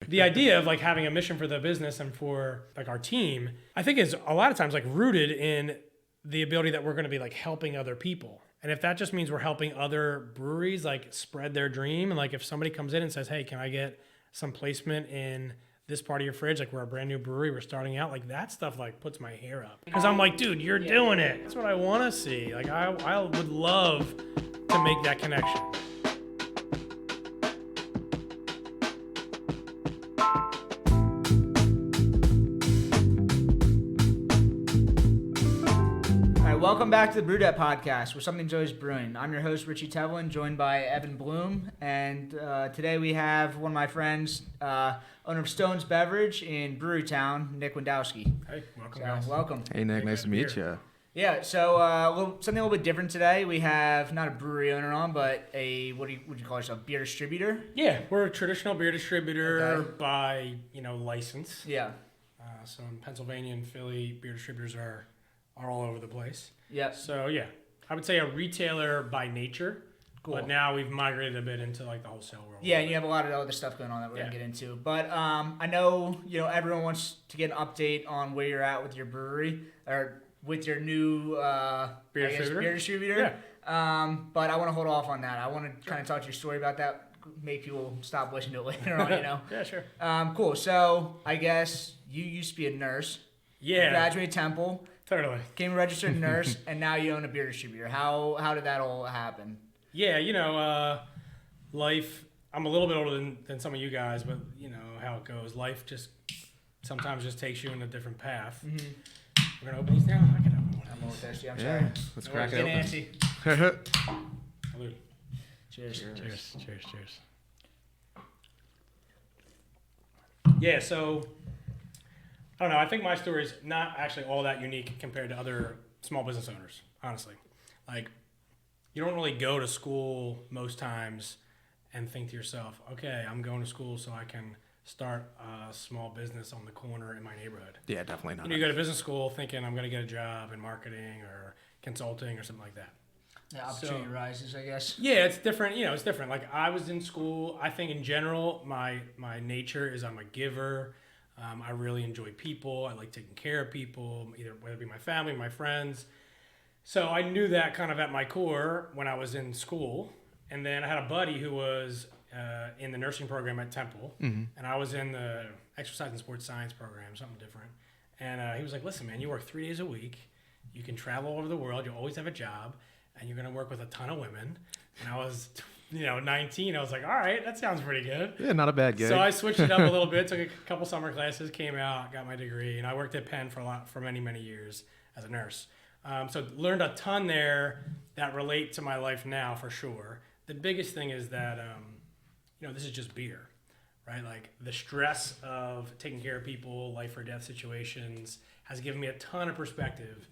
the idea of like having a mission for the business and for like our team, I think is a lot of times like rooted in the ability that we're going to be like helping other people. And if that just means we're helping other breweries like spread their dream, and like if somebody comes in and says, hey, can I get some placement in this part of your fridge? Like we're a brand new brewery, we're starting out, like that stuff like puts my hair up. Because I'm like, dude, you're doing it. That's what I want to see. Like I would love to make that connection. Welcome back to the BrewedAt podcast, where something's always brewing. I'm your host, Richie Tevlin, joined by Evan Bloom, and today we have one of my friends, owner of Stone's Beverage in Brewerytown, Nick Wendowski. Hey, welcome, guys. Welcome. Hey, Nick, nice to meet you. Yeah, so something a little bit different today. We have not a brewery owner on, but a what would you call yourself? Beer distributor? Yeah, we're a traditional beer distributor by license. Yeah. So in Pennsylvania and Philly, beer distributors are all over the place. Yeah. So yeah, I would say a retailer by nature. Cool. But now we've migrated a bit into like the wholesale world. Yeah, and you have a lot of other stuff going on that we're gonna get into. But I know everyone wants to get an update on where you're at with your brewery or with your new beer distributor. Yeah. But I want to hold off on that. I want to kind of talk to your story about that. Make people stop listening to it later on. Yeah, sure. Cool. So I guess you used to be a nurse. Yeah. You graduated Temple. Totally. Became a registered nurse, and now you own a beer distributor. How did that all happen? Yeah, life, I'm a little bit older than some of you guys, but you know how it goes. Life just sometimes just takes you in a different path. Mm-hmm. We're going to open these now? I can open one. I'm a little thirsty. I'm sorry. Let's crack it open. Nancy. Salute. Cheers. Cheers. Yeah, so I don't know. I think my story is not actually all that unique compared to other small business owners, honestly. Like, you don't really go to school most times and think to yourself, okay, I'm going to school so I can start a small business on the corner in my neighborhood. Yeah, definitely not. You go to business school thinking I'm going to get a job in marketing or consulting or something like that. The opportunity rises, I guess. Yeah, it's different. It's different. Like I was in school, I think in general, my nature is I'm a giver. I really enjoy people. I like taking care of people, either whether it be my family, my friends. So I knew that kind of at my core when I was in school. And then I had a buddy who was in the nursing program at Temple. Mm-hmm. And I was in the exercise and sports science program, something different. And he was like, listen, man, you work 3 days a week. You can travel all over the world. You'll always have a job. And you're going to work with a ton of women. And I was 19, I was like, all right, that sounds pretty good. Yeah, not a bad gig. So I switched it up a little bit, took a couple summer classes, came out, got my degree, and I worked at Penn for many, many years as a nurse. So learned a ton there that relate to my life now for sure. The biggest thing is that, this is just beer, right? Like the stress of taking care of people, life or death situations has given me a ton of perspective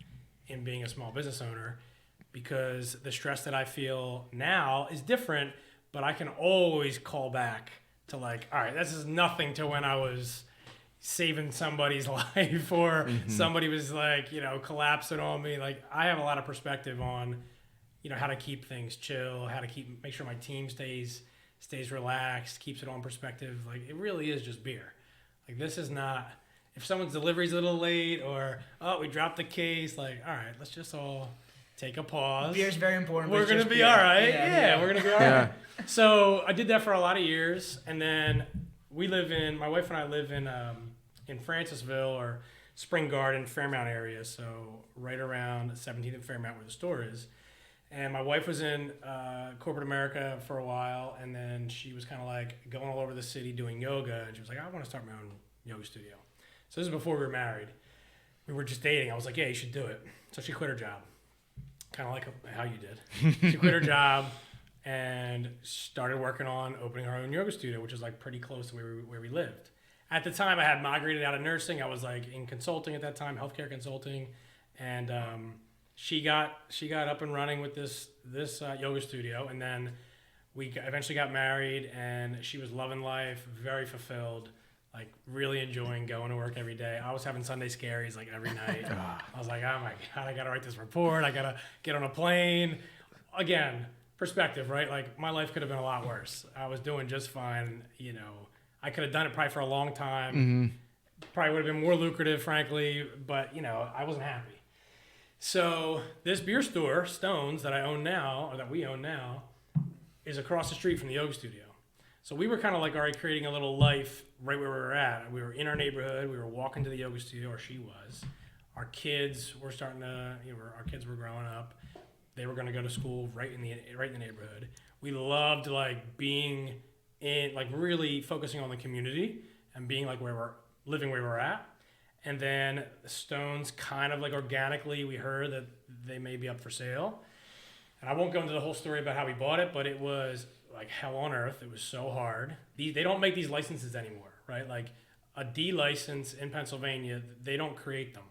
in being a small business owner. Because the stress that I feel now is different, but I can always call back to like, all right, this is nothing to when I was saving somebody's life or somebody was like, collapsing on me. Like I have a lot of perspective on, how to keep things chill, how to make sure my team stays relaxed, keeps it on perspective. Like it really is just beer. Like this is not, if someone's delivery's a little late or, we dropped the case, like, all right, let's just all take a pause. Beer's very important. We're going to be all right. Yeah, we're going to be all right. So I did that for a lot of years. And then my wife and I live in Francisville or Spring Garden, Fairmount area. So right around 17th and Fairmount where the store is. And my wife was in corporate America for a while. And then she was kind of like going all over the city doing yoga. And she was like, I want to start my own yoga studio. So this is before we were married. We were just dating. I was like, yeah, you should do it. So she quit her job. Kind of like how you did. She quit her job and started working on opening her own yoga studio, which is like pretty close to where we lived. At the time, I had migrated out of nursing. I was like in consulting at that time, healthcare consulting, and she got up and running with this yoga studio. And then we eventually got married, and she was loving life, very fulfilled. Like really enjoying going to work every day. I was having Sunday scaries like every night. I was like, oh my God, I gotta write this report. I gotta get on a plane. Again, perspective, right? Like my life could have been a lot worse. I was doing just fine. I I could have done it probably for a long time. Probably would have been more lucrative, frankly, but I wasn't happy. So this beer store, Stones, that I own now, or that we own now, is across the street from the yoga studio. So we were kind of like already creating a little life right where we were at. We were in our neighborhood. We were walking to the yoga studio, or she was. Our kids were starting to, our kids were growing up. They were going to go to school right in the neighborhood. We loved like being in, like really focusing on the community and being like living where we're at. And then the Stones kind of like organically, we heard that they may be up for sale. And I won't go into the whole story about how we bought it, but it was like hell on earth. It was so hard. They don't make these licenses anymore, right? Like a D license in Pennsylvania, they don't create them.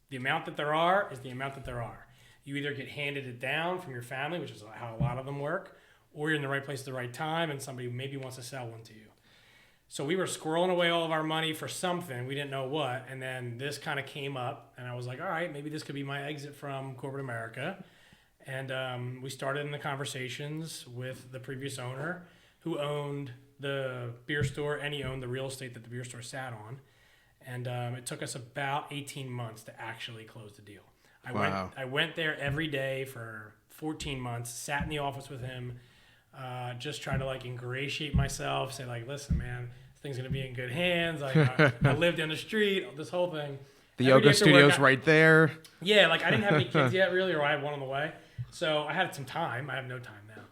The amount that there are is the amount that there are. You either get handed it down from your family, which is how a lot of them work, or you're in the right place at the right time and somebody maybe wants to sell one to you. So we were squirreling away all of our money for something. We didn't know what. And then this kind of came up, and I was like, all right, maybe this could be my exit from corporate America. And we started in the conversations with the previous owner who owned the beer store, and he owned the real estate that the beer store sat on. And it took us about 18 months to actually close the deal. I went there every day for 14 months, sat in the office with him, just try to like ingratiate myself, say like, listen, man, this thing's going to be in good hands. Like I lived in the street, this whole thing. The yoga studio's right there. Yeah, like I didn't have any kids yet really, or I had one on the way. So I had some time. I have no time now.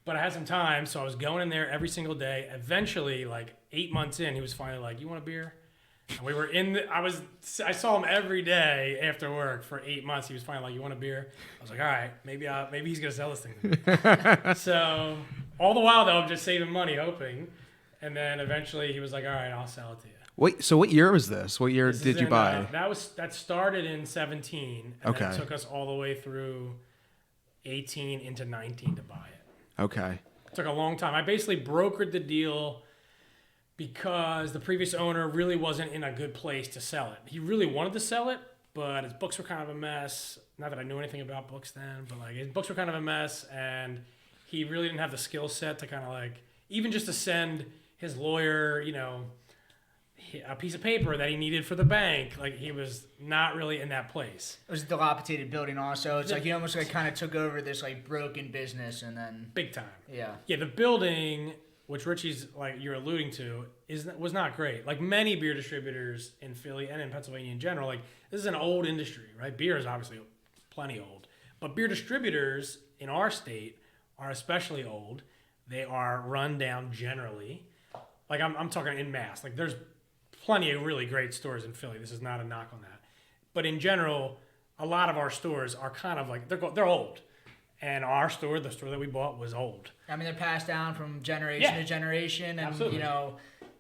But I had some time, so I was going in there every single day. Eventually, like 8 months in, he was finally like, you want a beer? And we were I saw him every day after work for 8 months. He was finally like, you want a beer? I was like, all right, maybe he's going to sell this thing to me. So all the while, though, I'm just saving money, hoping. And then eventually he was like, all right, I'll sell it to you. Wait, so what year was this? What year did you buy? That started in 17. And then it took us all the way through 18 into 19 to buy it. Okay. It took a long time. I basically brokered the deal because the previous owner really wasn't in a good place to sell it. He really wanted to sell it, but his books were kind of a mess. Not that I knew anything about books then, but like his books were kind of a mess, and he really didn't have the skill set to kind of like, even just to send his lawyer, a piece of paper that he needed for the bank. Like he was not really in that place. It was a dilapidated building also. It's like he almost like kind of took over this like broken business and then... Big time. Yeah. Yeah, the building, which Richie's like you're alluding to, was not great. Like many beer distributors in Philly and in Pennsylvania in general, like this is an old industry, right? Beer is obviously plenty old. But beer distributors in our state are especially old. They are run down generally. Like I'm talking in mass. Like there's plenty of really great stores in Philly. This is not a knock on that. But in general, a lot of our stores are kind of like, they're old. And our store, the store that we bought, was old. I mean, they're passed down from generation to generation. And, absolutely.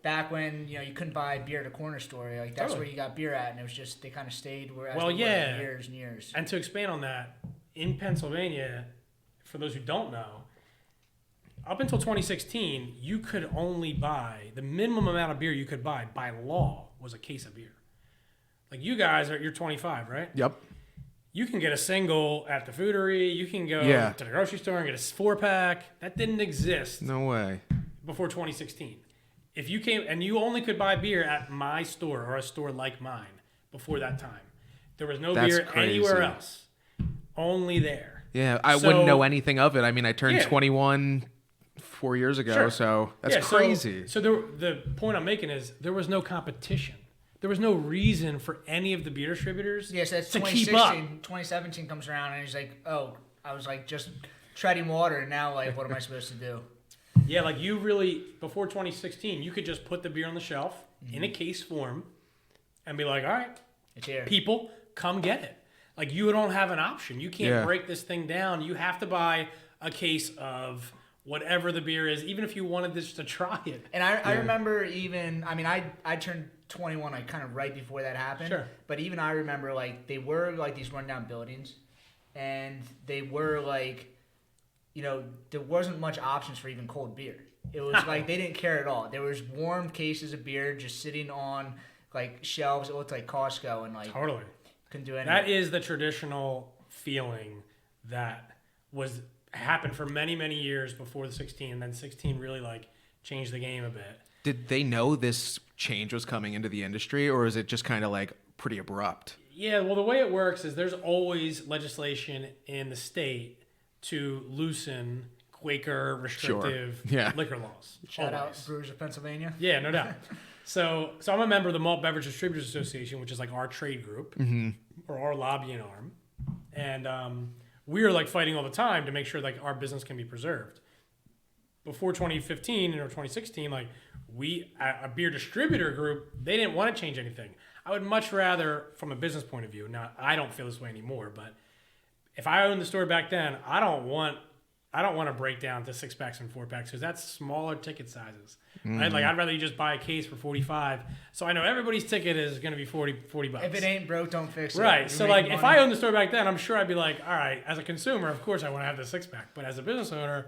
Back when, you couldn't buy beer at a corner store, like that's where you got beer at. And it was just, they kind of stayed where years and years. And to expand on that, in Pennsylvania, for those who don't know, up until 2016, you could only buy, the minimum amount of beer you could buy by law was a case of beer. Like you guys, you're 25, right? Yep. You can get a single at the foodery. You can go to the grocery store and get a 4-pack. That didn't exist. No way. Before 2016. If you came, and you only could buy beer at my store or a store like mine before that time. There was no beer anywhere else. Only there. Yeah, I wouldn't know anything of it. I mean, I turned 21... 4 years ago, so that's crazy. So the point I'm making is there was no competition. There was no reason for any of the beer distributors so that's to keep up. 2017 comes around and he's like, oh, I was like just treading water, and now like what am I supposed to do? Yeah, like you really, before 2016, you could just put the beer on the shelf in a case form and be like, all right, it's here. People, come get it. Like you don't have an option. You can't break this thing down. You have to buy a case of whatever the beer is, even if you wanted just to try it. And I remember I turned 21 like kind of right before that happened. Sure. But even I remember like they were like these rundown buildings, and they were like, there wasn't much options for even cold beer. It was like they didn't care at all. There was warm cases of beer just sitting on like shelves. It looked like Costco, and like totally couldn't do anything. That is the traditional feeling that happened for many, many years before the 16, and then 16 really like changed the game a bit. Did they know this change was coming into the industry, or is it just kind of like pretty abrupt? Yeah, well, the way it works is there's always legislation in the state to loosen Quaker restrictive liquor laws. Shout out Brewers of Pennsylvania. Yeah, no doubt. So I'm a member of the Malt Beverage Distributors Association, which is like our trade group or our lobbying arm, and we are like fighting all the time to make sure like our business can be preserved. Before 2015 or 2016, like a beer distributor group, they didn't want to change anything. I would much rather, from a business point of view, now I don't feel this way anymore, but if I owned the store back then, I don't want to break down to 6-packs and 4-packs because that's smaller ticket sizes. Right? Like I'd rather you just buy a case for $45. So I know everybody's ticket is going to be $40. If it ain't broke, don't fix it. Right. So like if I owned the store back then, I'm sure I'd be like, all right, as a consumer, of course I want to have the 6-pack. But as a business owner,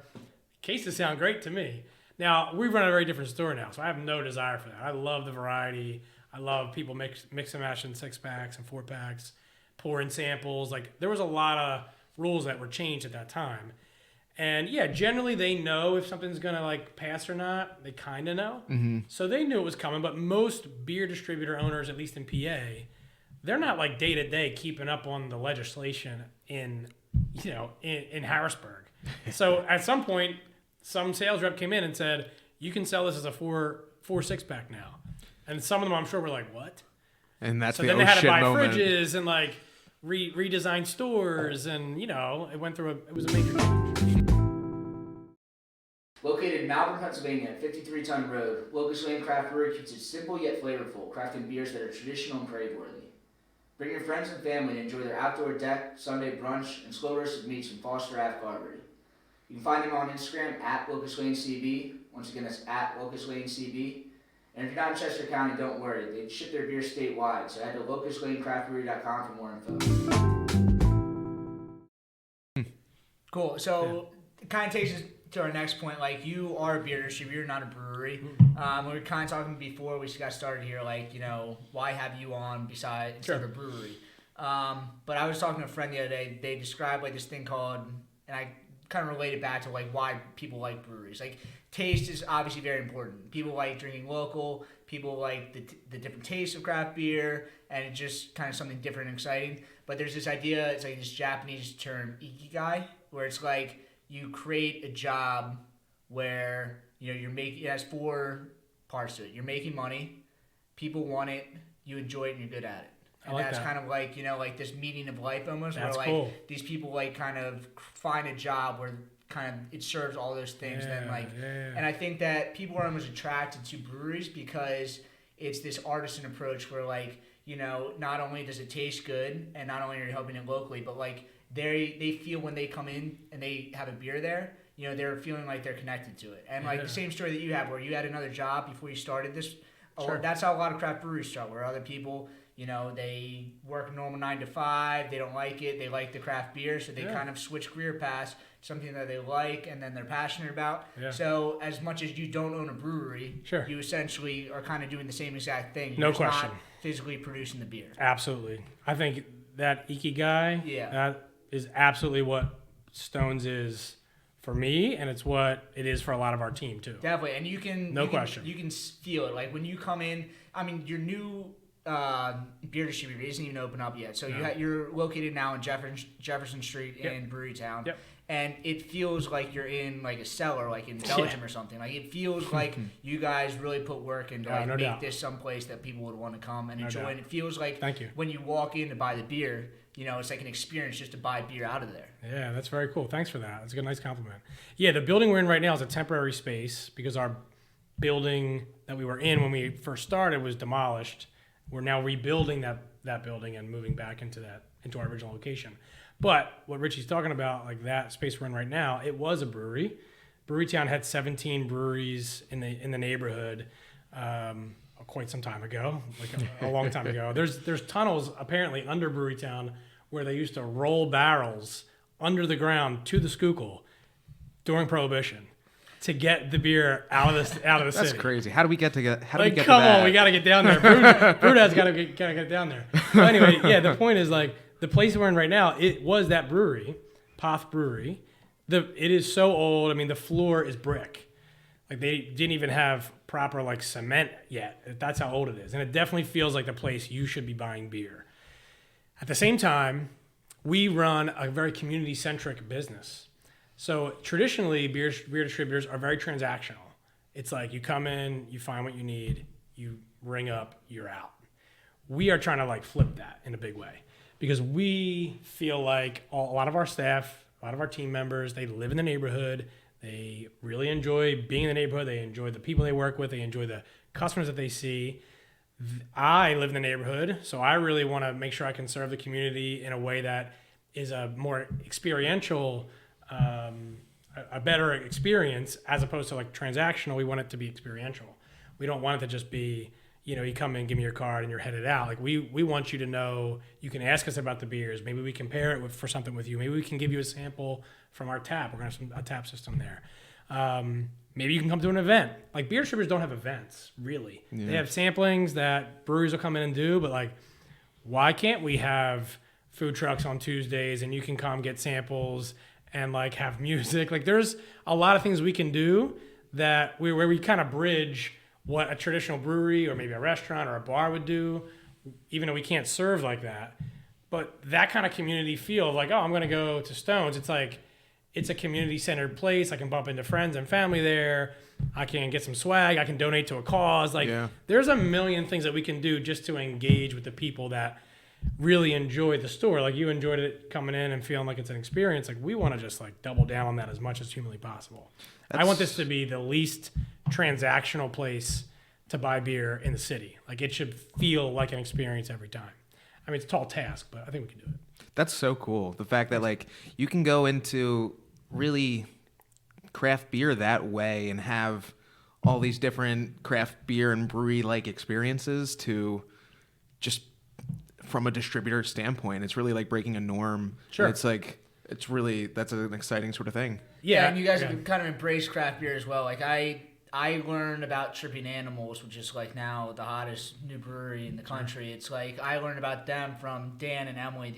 cases sound great to me. Now, we run a very different store now, so I have no desire for that. I love the variety. I love people mix and match in 6-packs and 4-packs, pour in samples. Like there was a lot of rules that were changed at that time. And yeah, generally they know if something's going to like pass or not. They kind of know. So they knew it was coming, but most beer distributor owners, at least in PA, they're not like day to day keeping up on the legislation in Harrisburg. So at some point, some sales rep came in and said, you can sell this as a 4-6-pack now. And some of them, I'm sure, were like, what? And that's so the then they had to buy moment. fridges and like redesign stores, and it went through it was a major change. Located in Malvern, Pennsylvania, at 53-Ton Road, Locust Lane Craft Brewery keeps it simple yet flavorful, crafting beers that are traditional and crave-worthy. Bring your friends and family to enjoy their outdoor deck, Sunday brunch, and slow-roasted meats from Foster Ave, Carberry. You can find them on Instagram at Locust Lane CB. Once again, that's at Locust Lane CB. And if you're not in Chester County, don't worry. They ship their beer statewide, so head to locustlanecraftbrewery.com for more info. Cool. So it kind of takes us to our next point. Like, you are a beer distributor, not a brewery. We were kind of talking before we got started here, like, why have you on instead of a brewery? But I was talking to a friend the other day. They described like this thing called, and I kind of related back to like why people like breweries. Like, taste is obviously very important. People like drinking local. People like the different tastes of craft beer, and it's just kind of something different and exciting. But there's this idea, it's like this Japanese term, ikigai, where it's like you create a job where it has 4 parts to it. You're making money, people want it, you enjoy it, and you're good at it. And that's kind of like, like this meaning of life almost, that's where like cool. These people like kind of find a job where kind of it serves all those things. And I think that people are almost attracted to breweries because it's this artisan approach where like, not only does it taste good and not only are you helping it locally, but like they feel when they come in and they have a beer there, they're feeling like they're connected to it. And like the same story that you have where you had another job before you started this. Sure. That's how a lot of craft breweries start, where other people, they work a normal 9 to 5, they don't like it, they like the craft beer, so they kind of switch career paths, something that they like and then they're passionate about. Yeah. So as much as you don't own a brewery, you essentially are kind of doing the same exact thing. You're not physically producing the beer. Absolutely. I think that ikigai, that is absolutely what Stones is for me, and it's what it is for a lot of our team too. Definitely, and you can feel it. Like when you come in, I mean, your new beer distributor isn't even open up yet. So you're located now in Jefferson Street in Brewerytown, and it feels like you're in like a cellar, like in Belgium or something. Like it feels like you guys really put work into make this someplace that people would want to come and enjoy. And it feels like when you walk in to buy the beer, it's like an experience just to buy beer out of there. Yeah, that's very cool. Thanks for that. That's a nice compliment. Yeah, the building we're in right now is a temporary space because our building that we were in when we first started was demolished. We're now rebuilding that building and moving back into our original location. But what Richie's talking about, like that space we're in right now, it was a brewery. Brewerytown had 17 breweries in the neighborhood quite some time ago, like a long time ago. There's tunnels apparently under Brewerytown where they used to roll barrels under the ground to the Schuylkill during Prohibition to get the beer out of the city. That's crazy. How do we get to that? Come on, we got to get down there. BrewedAt's got to get down there. Well, anyway, the point is like the place we're in right now, it was that brewery, Poth Brewery. It is so old. I mean, the floor is brick. Like they didn't even have proper like cement yet. That's how old it is. And it definitely feels like the place you should be buying beer. At the same time, we run a very community-centric business. So traditionally, beer distributors are very transactional. It's like you come in, you find what you need, you ring up, you're out. We are trying to like flip that in a big way because we feel like a lot of our staff, a lot of our team members, they live in the neighborhood. They really enjoy being in the neighborhood. They enjoy the people they work with. They enjoy the customers that they see. I live in the neighborhood, so I really want to make sure I can serve the community in a way that is a more experiential, a better experience as opposed to like transactional. We want it to be experiential. We don't want it to just be, you know, you come in, give me your card, and you're headed out. Like we want you to know, you can ask us about the beers. Maybe we can pair it for something with you. Maybe we can give you a sample from our tap. We're going to have a tap system there. Maybe you can come to an event. Like beer distributors don't have events, really. Yeah. They have samplings that breweries will come in and do, but like, why can't we have food trucks on Tuesdays and you can come get samples and like have music? Like there's a lot of things we can do that where we kind of bridge what a traditional brewery or maybe a restaurant or a bar would do, even though we can't serve like that. But that kind of community feel of like, oh, I'm going to go to Stones. It's like, it's a community-centered place. I can bump into friends and family there. I can get some swag. I can donate to a cause. Like, there's a million things that we can do just to engage with the people that really enjoy the store. Like, you enjoyed it coming in and feeling like it's an experience. Like, we want to just, like, double down on that as much as humanly possible. I want this to be the least transactional place to buy beer in the city. Like, it should feel like an experience every time. I mean, it's a tall task, but I think we can do it. That's so cool. The fact that, like, you can go into really craft beer that way and have all these different craft beer and brewery like experiences to just from a distributor standpoint. It's really like breaking a norm. Sure. It's like, it's really, that's an exciting sort of thing. Yeah, and you guys have kind of embraced craft beer as well. Like I learned about Tripping Animals, which is like now the hottest new brewery in the country. It's like I learned about them from Dan and Emily,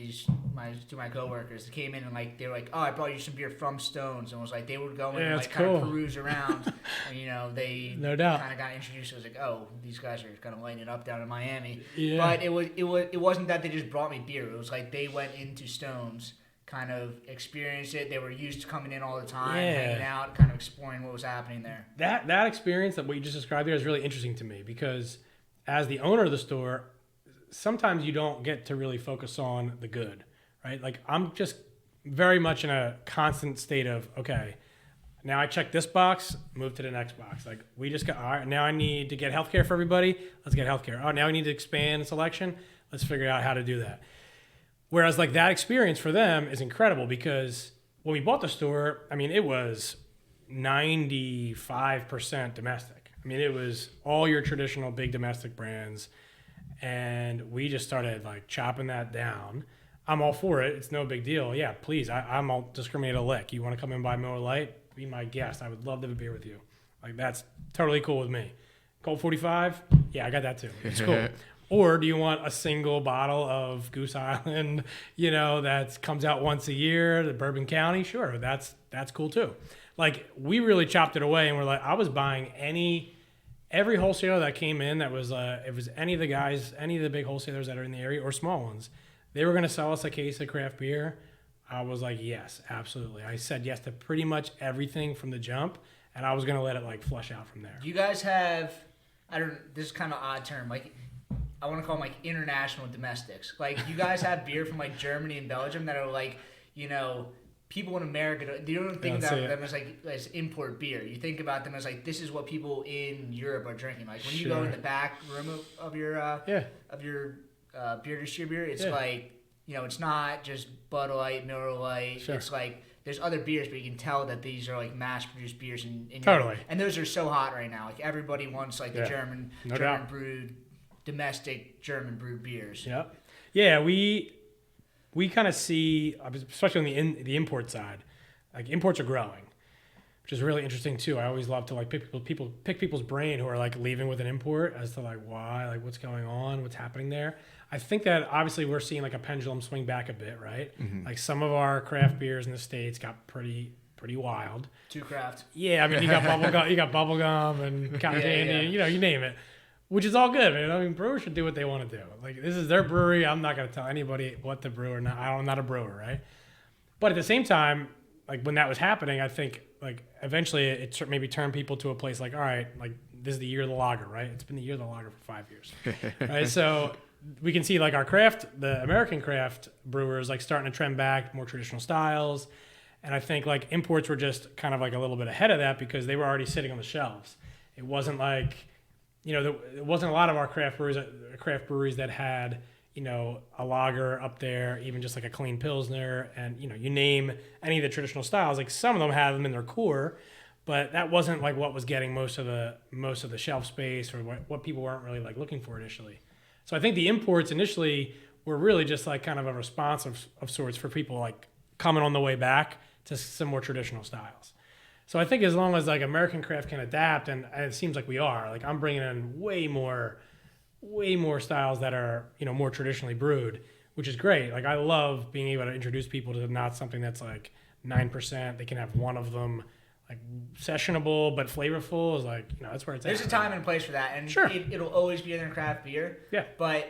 my coworkers. They came in and like they were like, "Oh, I brought you some beer from Stones," and it was like they would go in and like kind of peruse around, and you know they no doubt kind of got introduced. It was like, "Oh, these guys are kind of lighting it up down in Miami." Yeah. But it wasn't that they just brought me beer. It was like they went into Stones, kind of experienced it. They were used to coming in all the time, hanging out, kind of exploring what was happening there. That experience that what you just described there is really interesting to me because as the owner of the store, sometimes you don't get to really focus on the good, right? Like I'm just very much in a constant state of, okay, now I check this box, move to the next box. Like we just got, all right, now I need to get healthcare for everybody. Let's get healthcare. Oh, now we need to expand selection. Let's figure out how to do that. Whereas like that experience for them is incredible because when we bought the store, I mean, it was 95% domestic. I mean, it was all your traditional big domestic brands. And we just started like chopping that down. I'm all for it. It's no big deal. Yeah, please. I'm all discriminate a lick. You want to come in and buy Miller Lite? Be my guest. I would love to have a beer with you. Like that's totally cool with me. Colt 45? Yeah, I got that too. It's cool. Or do you want a single bottle of Goose Island, you know, that comes out once a year, the Bourbon County? Sure, that's cool too. Like, we really chopped it away, and we're like, I was buying every wholesaler that came in that was, it was any of the big wholesalers that are in the area or small ones, they were going to sell us a case of craft beer. I was like, yes, absolutely. I said yes to pretty much everything from the jump, and I was going to let it, like, flush out from there. Do you guys have, this is kind of an odd term, like, I want to call them like international domestics. Like you guys have beer from like Germany and Belgium that are like, you know, people in America. You don't think about them as like as import beer. You think about them as like this is what people in Europe are drinking. Like when you go in the back room of your beer distributor, it's like, you know, it's not just Bud Light, Miller Lite. Sure. It's like there's other beers, but you can tell that these are like mass-produced beers in totally. Europe. And those are so hot right now. Like everybody wants like the German brewed. Domestic German brewed beers. Yeah. We kind of see, especially on the import side, like imports are growing, which is really interesting too. I always love to like pick people's brain who are like leaving with an import as to like why, like what's going on, what's happening there. I think that obviously we're seeing like a pendulum swing back a bit, right? Mm-hmm. Like some of our craft beers in the States got pretty pretty wild. Too craft. Yeah, I mean, you got bubble gum and cotton candy, you know, you name it, which is all good, man. I mean, brewers should do what they want to do. Like, this is their brewery. I'm not going to tell anybody what to brew or not. I'm not a brewer, right? But at the same time, like, when that was happening, I think, like, eventually it maybe turned people to a place like, all right, like, this is the year of the lager, right? It's been the year of the lager for 5 years, right? So we can see, like, the American craft brewers, like, starting to trend back, more traditional styles. And I think, like, imports were just kind of, like, a little bit ahead of that because they were already sitting on the shelves. It wasn't like, you know, there wasn't a lot of our craft breweries that had, you know, a lager up there, even just like a clean Pilsner. And, you know, you name any of the traditional styles, like, some of them have them in their core, but that wasn't, like, what was getting most of the shelf space or what people weren't really, like, looking for initially. So I think the imports initially were really just, like, kind of a response of sorts for people, like, coming on the way back to some more traditional styles. So I think as long as, like, American craft can adapt, and it seems like we are, like, I'm bringing in way more styles that are, you know, more traditionally brewed, which is great. Like, I love being able to introduce people to not something that's like 9%. They can have one of them, like, sessionable but flavorful, is like, you know, that's where it's There's at. a time and place for that, and sure, it'll always be in craft beer. Yeah, but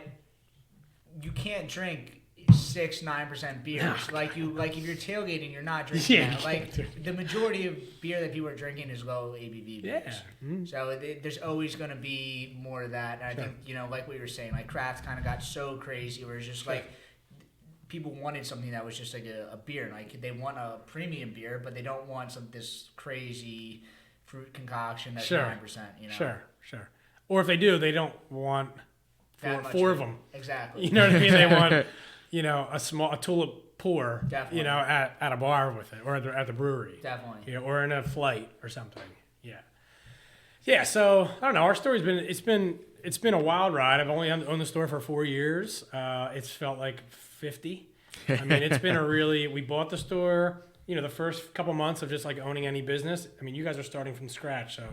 you can't drink 6-9% beers. No. Like if you're tailgating, you're not drinking that. Like, dude. the majority of beer that people are drinking is low ABV beers. Yeah. Mm-hmm. So there's always going to be more of that. And I think, you know, like what you were saying, like, craft kind of got so crazy where it's just like people wanted something that was just like a beer. Like, they want a premium beer, but they don't want this crazy fruit concoction that's 9%. You know? Sure. Or if they do, they don't want four of them. Exactly. You know what I mean? They want, you know, a tulip pour, Definitely. you know, at a bar with it, or at the brewery. Definitely. You know, or in a flight or something. Yeah. So I don't know. Our story's been a wild ride. I've only owned the store for 4 years. It's felt like 50. I mean, it's been we bought the store, you know, the first couple months of just, like, owning any business. I mean, you guys are starting from scratch, so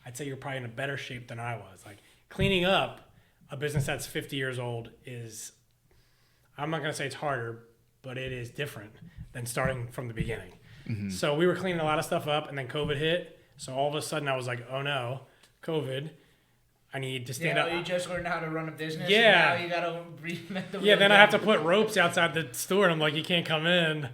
I'd say you're probably in a better shape than I was. Like, cleaning up a business that's 50 years old is, I'm not going to say it's harder, but it is different than starting from the beginning. Mm-hmm. So we were cleaning a lot of stuff up, and then COVID hit. So all of a sudden I was like, oh no, COVID. I need to stand up. You just learned how to run a business. Yeah. And now you got to reinvent the wheel. Yeah, then I have to put ropes outside the store, and I'm like, you can't come in.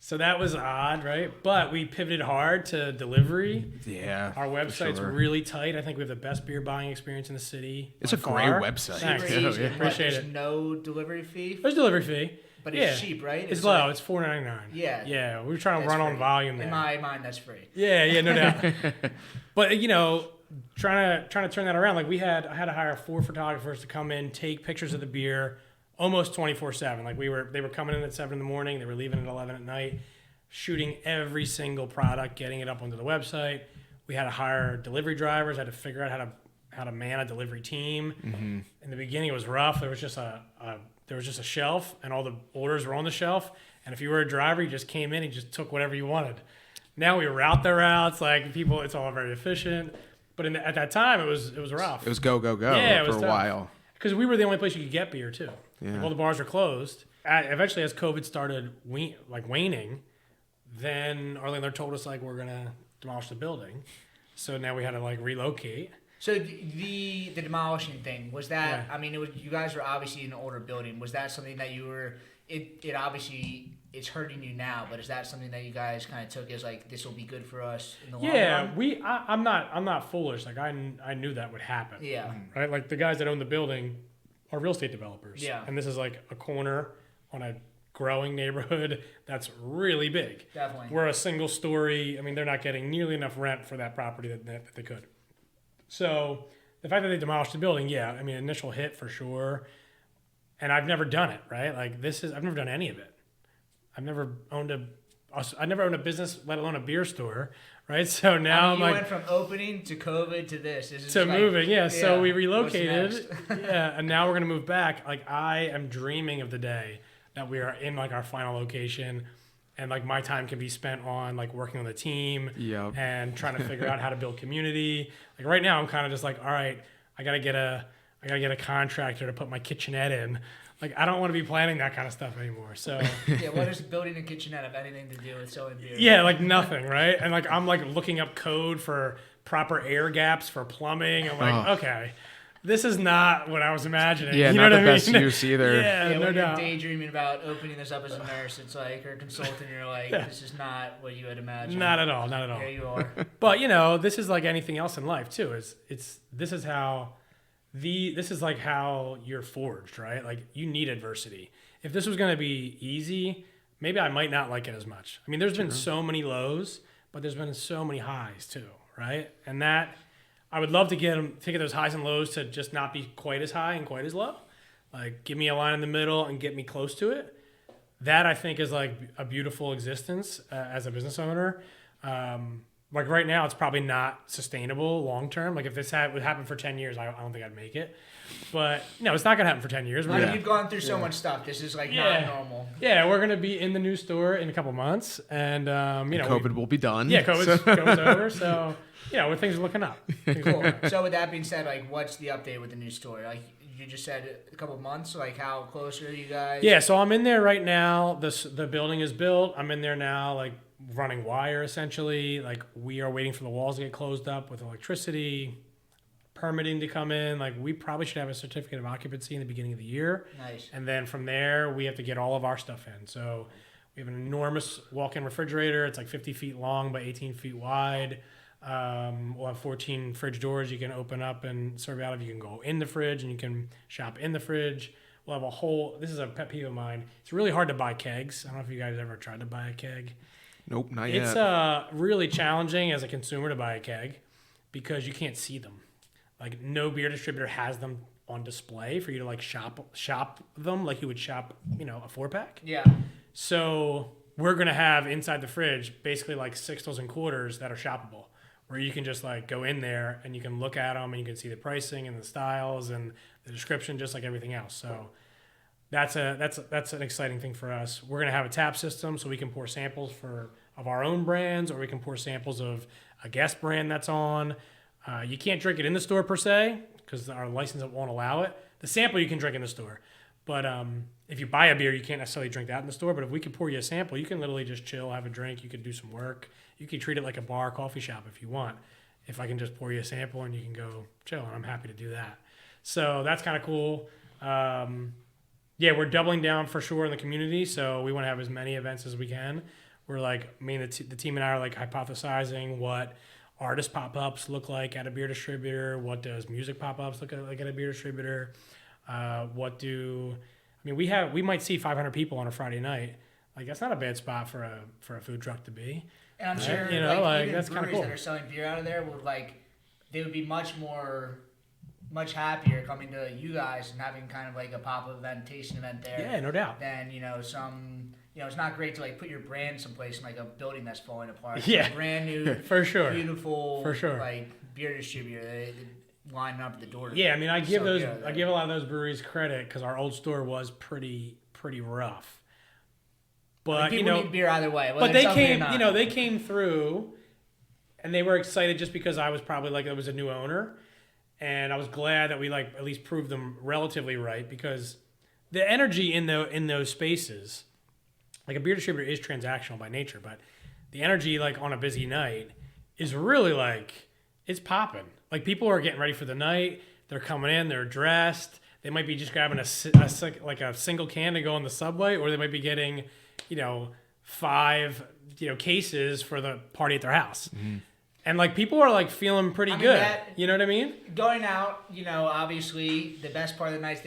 So that was odd, right? But we pivoted hard to delivery. Yeah. Our website's really tight. I think we have the best beer buying experience in the city. It's a great website. Thanks. Easy. Appreciate There's it. no delivery fee. There's a delivery fee. But it's cheap, right? It's low. It's $4.99. Yeah. Yeah. We were trying to run free. on volume there. In my mind, that's free. Yeah, no doubt. But, you know, trying to turn that around, like, I had to hire 4 photographers to come in, take pictures of the beer almost 24/7. Like, they were coming in at 7 in the morning, they were leaving at 11 at night, shooting every single product, getting it up onto the website. We had to hire delivery drivers, had to figure out how to man a delivery team. Mm-hmm. In the beginning, it was rough. There was just a shelf, and all the orders were on the shelf. And if you were a driver, you just came in and just took whatever you wanted. Now we route their routes, like, people. It's all very efficient. But at that time, it was rough. It was go for a while. Because we were the only place you could get beer too. Yeah. All the bars were closed. Eventually, as COVID started waning, then our landlord told us, like, we're gonna demolish the building. So now we had to, like, relocate. So the demolishing thing, was that, I mean, you guys were obviously in an older building. Was that something that you were, it obviously, it's hurting you now, but is that something that you guys kind of took as, like, this will be good for us in the long run? Yeah, I'm not foolish. Like, I knew that would happen. Yeah. Right? Like, the guys that own the building are real estate developers. Yeah. And this is, like, a corner on a growing neighborhood that's really big. Definitely. We're a single story. I mean, they're not getting nearly enough rent for that property that they could. So the fact that they demolished the building, I mean, initial hit for sure. And I've never done it, right? Like, I've never done any of it. I've never owned a business, let alone a beer store, right? So now you went from opening to COVID to this. To moving, So we relocated, and now we're gonna move back. Like, I am dreaming of the day that we are in, like, our final location, and, like, my time can be spent on, like, working on the team and trying to figure out how to build community. Like, right now, I'm kind of just like, all right, I gotta get a I got to get a contractor to put my kitchenette in. Like, I don't want to be planning that kind of stuff anymore. So yeah, what does building a kitchenette have anything to do with selling beer? Yeah, like nothing, right? And like I'm like looking up code for proper air gaps for plumbing. I'm like, okay, this is not what I was imagining. Yeah, you know not what the I mean? best use either. Yeah, no when doubt. you're daydreaming about opening this up as a nurse, it's like, or a consultant, you're like, this is not what you had imagined. Not at all. Not at all. Here you are. But you know, this is like anything else in life too. This is like how you're forged, right? Like you need adversity. If this was going to be easy, maybe I might not like it as much. I mean, there's been so many lows, but there's been so many highs too, right? And that I would love to take those highs and lows to just not be quite as high and quite as low. Like give me a line in the middle and get me close to it. That I think is like a beautiful existence as a business owner. Like right now, it's probably not sustainable long term. Like if this would happen for 10 years, I don't think I'd make it. But no, it's not gonna happen for 10 years. You've gone through so much stuff. This is like not normal. Yeah, we're gonna be in the new store in a couple months, and COVID will be done. Yeah, COVID's over. So things are looking up. Cool. So with that being said, like, what's the update with the new store? Like you just said, a couple months. Like how close are you guys? Yeah, so I'm in there right now. The building is built. I'm in there now, like running wire essentially. Like we are waiting for the walls to get closed up with electricity. Permitting to come in. Like we probably should have a certificate of occupancy in the beginning of the year. Nice. And then from there, we have to get all of our stuff in. So we have an enormous walk-in refrigerator. It's like 50 feet long by 18 feet wide. We'll have 14 fridge doors you can open up and serve out of. You can go in the fridge and you can shop in the fridge. We'll have this is a pet peeve of mine. It's really hard to buy kegs. I don't know if you guys ever tried to buy a keg. Nope, not yet. It's really challenging as a consumer to buy a keg because you can't see them. Like no beer distributor has them on display for you to like shop them like you would shop, a 4-pack. Yeah. So we're going to have inside the fridge basically like sixtels and quarters that are shoppable where you can just like go in there and you can look at them and you can see the pricing and the styles and the description just like everything else. So that's an exciting thing for us. We're going to have a tap system so we can pour samples of our own brands or we can pour samples of a guest brand that's on. You can't drink it in the store per se because our license won't allow it. The sample you can drink in the store. But if you buy a beer, you can't necessarily drink that in the store. But if we could pour you a sample, you can literally just chill, have a drink. You could do some work. You could treat it like a bar, coffee shop if you want. If I can just pour you a sample and you can go chill, and I'm happy to do that. So that's kind of cool. We're doubling down for sure in the community. So we want to have as many events as we can. We're like, me and the team and I are like hypothesizing what artist pop-ups look like at a beer distributor. What does music pop-ups look like at a beer distributor? We might see 500 people on a Friday night. Like that's not a bad spot for a food truck to be. And I'm sure even that's kind of cool. That are selling beer out of there they would be much happier coming to you guys and having kind of like a pop-up event, tasting event there. Yeah, no doubt. Than it's not great to like put your brand someplace in like a building that's falling apart. Yeah, it's a brand new, for sure, beautiful, for sure, like beer distributor. They lining up at the door. Yeah, I mean, I give a lot of those breweries credit because our old store was pretty rough. But people need beer either way. But they came through, and they were excited just because I was probably like it was a new owner, and I was glad that we like at least proved them relatively right because the energy in those spaces. Like a beer distributor is transactional by nature, but the energy like on a busy night is really like it's popping. Like people are getting ready for the night. They're coming in. They're dressed. They might be just grabbing a single can to go on the subway, or they might be getting, 5 cases for the party at their house. Mm-hmm. And like people are like feeling pretty good. You know what I mean? Going out, obviously the best part of the night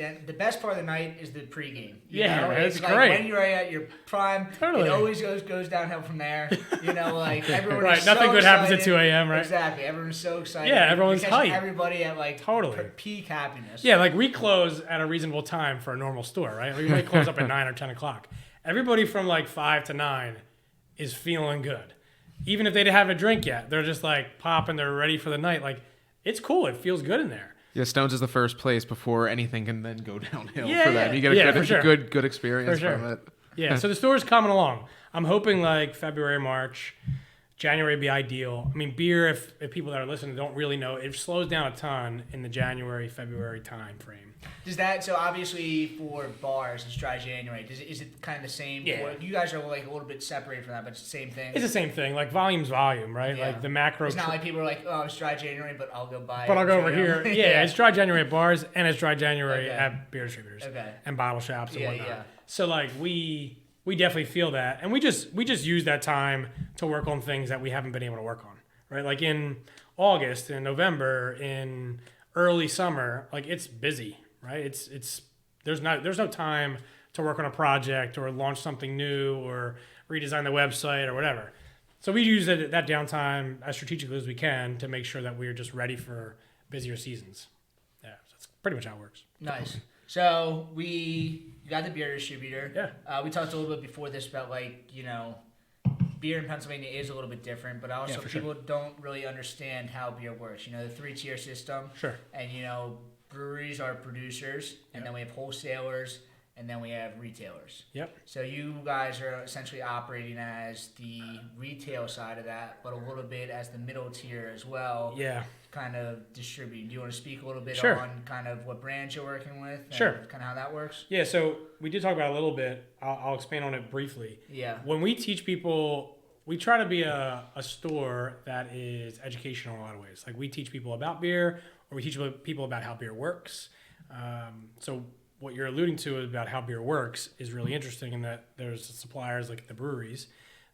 is the pregame. It's like great. When you're at your prime, it always goes downhill from there. Like everyone right. is Nothing so good excited. happens at 2 a.m. Right? Exactly. Everyone's so excited. Yeah, everyone's hyped. Everybody at like peak happiness. Yeah, like we close at a reasonable time for a normal store, right? We might close up at 9 or 10 o'clock. Everybody from like 5 to 9 is feeling good. Even if they didn't have a drink yet, they're just like popping. They're ready for the night. Like it's cool. It feels good in there. Yeah, Stone's is the first place before anything can then go downhill for them. You get a good experience from it. Yeah, so the store's coming along. I'm hoping like February, March January would be ideal. I mean, beer, if people that are listening don't really know, it slows down a ton in the January, February time frame. Does that, so obviously for bars, it's dry January. Is it kind of the same? Yeah. You guys are like a little bit separated from that, but it's the same thing? It's the same thing. Like, volume's volume, right? Yeah. Like, the macro... It's not like people are like, oh, it's dry January, but I'll go buy it. But I'll go over here. Yeah, it's dry January at bars, and it's dry January Okay. at beer distributors Okay. and bottle shops and whatnot. Yeah. So, like, we definitely feel that. And we just use that time to work on things that we haven't been able to work on, right? Like, in August, in November, in early summer, like, it's busy, right? There's no time to work on a project or launch something new or redesign the website or whatever. So we use that downtime as strategically as we can to make sure that we're just ready for busier seasons. Yeah, so that's pretty much how it works. Nice. So you got the beer distributor. Yeah. We talked a little bit before this about beer in Pennsylvania is a little bit different, but also people don't really understand how beer works. The 3-tier system. Sure. And breweries are producers, and then we have wholesalers, and then we have retailers. Yep. So you guys are essentially operating as the retail side of that, but a little bit as the middle tier as well. Yeah. Kind of distributing. Do you want to speak a little bit Sure. on kind of what brands you're working with? And Sure. kind of how that works? Yeah, so we did talk about it a little bit. I'll expand on it briefly. Yeah. When we teach people, we try to be a store that is educational in a lot of ways. Like, we teach people about beer, or we teach people about how beer works. So what you're alluding to about how beer works is really interesting in that there's suppliers like the breweries,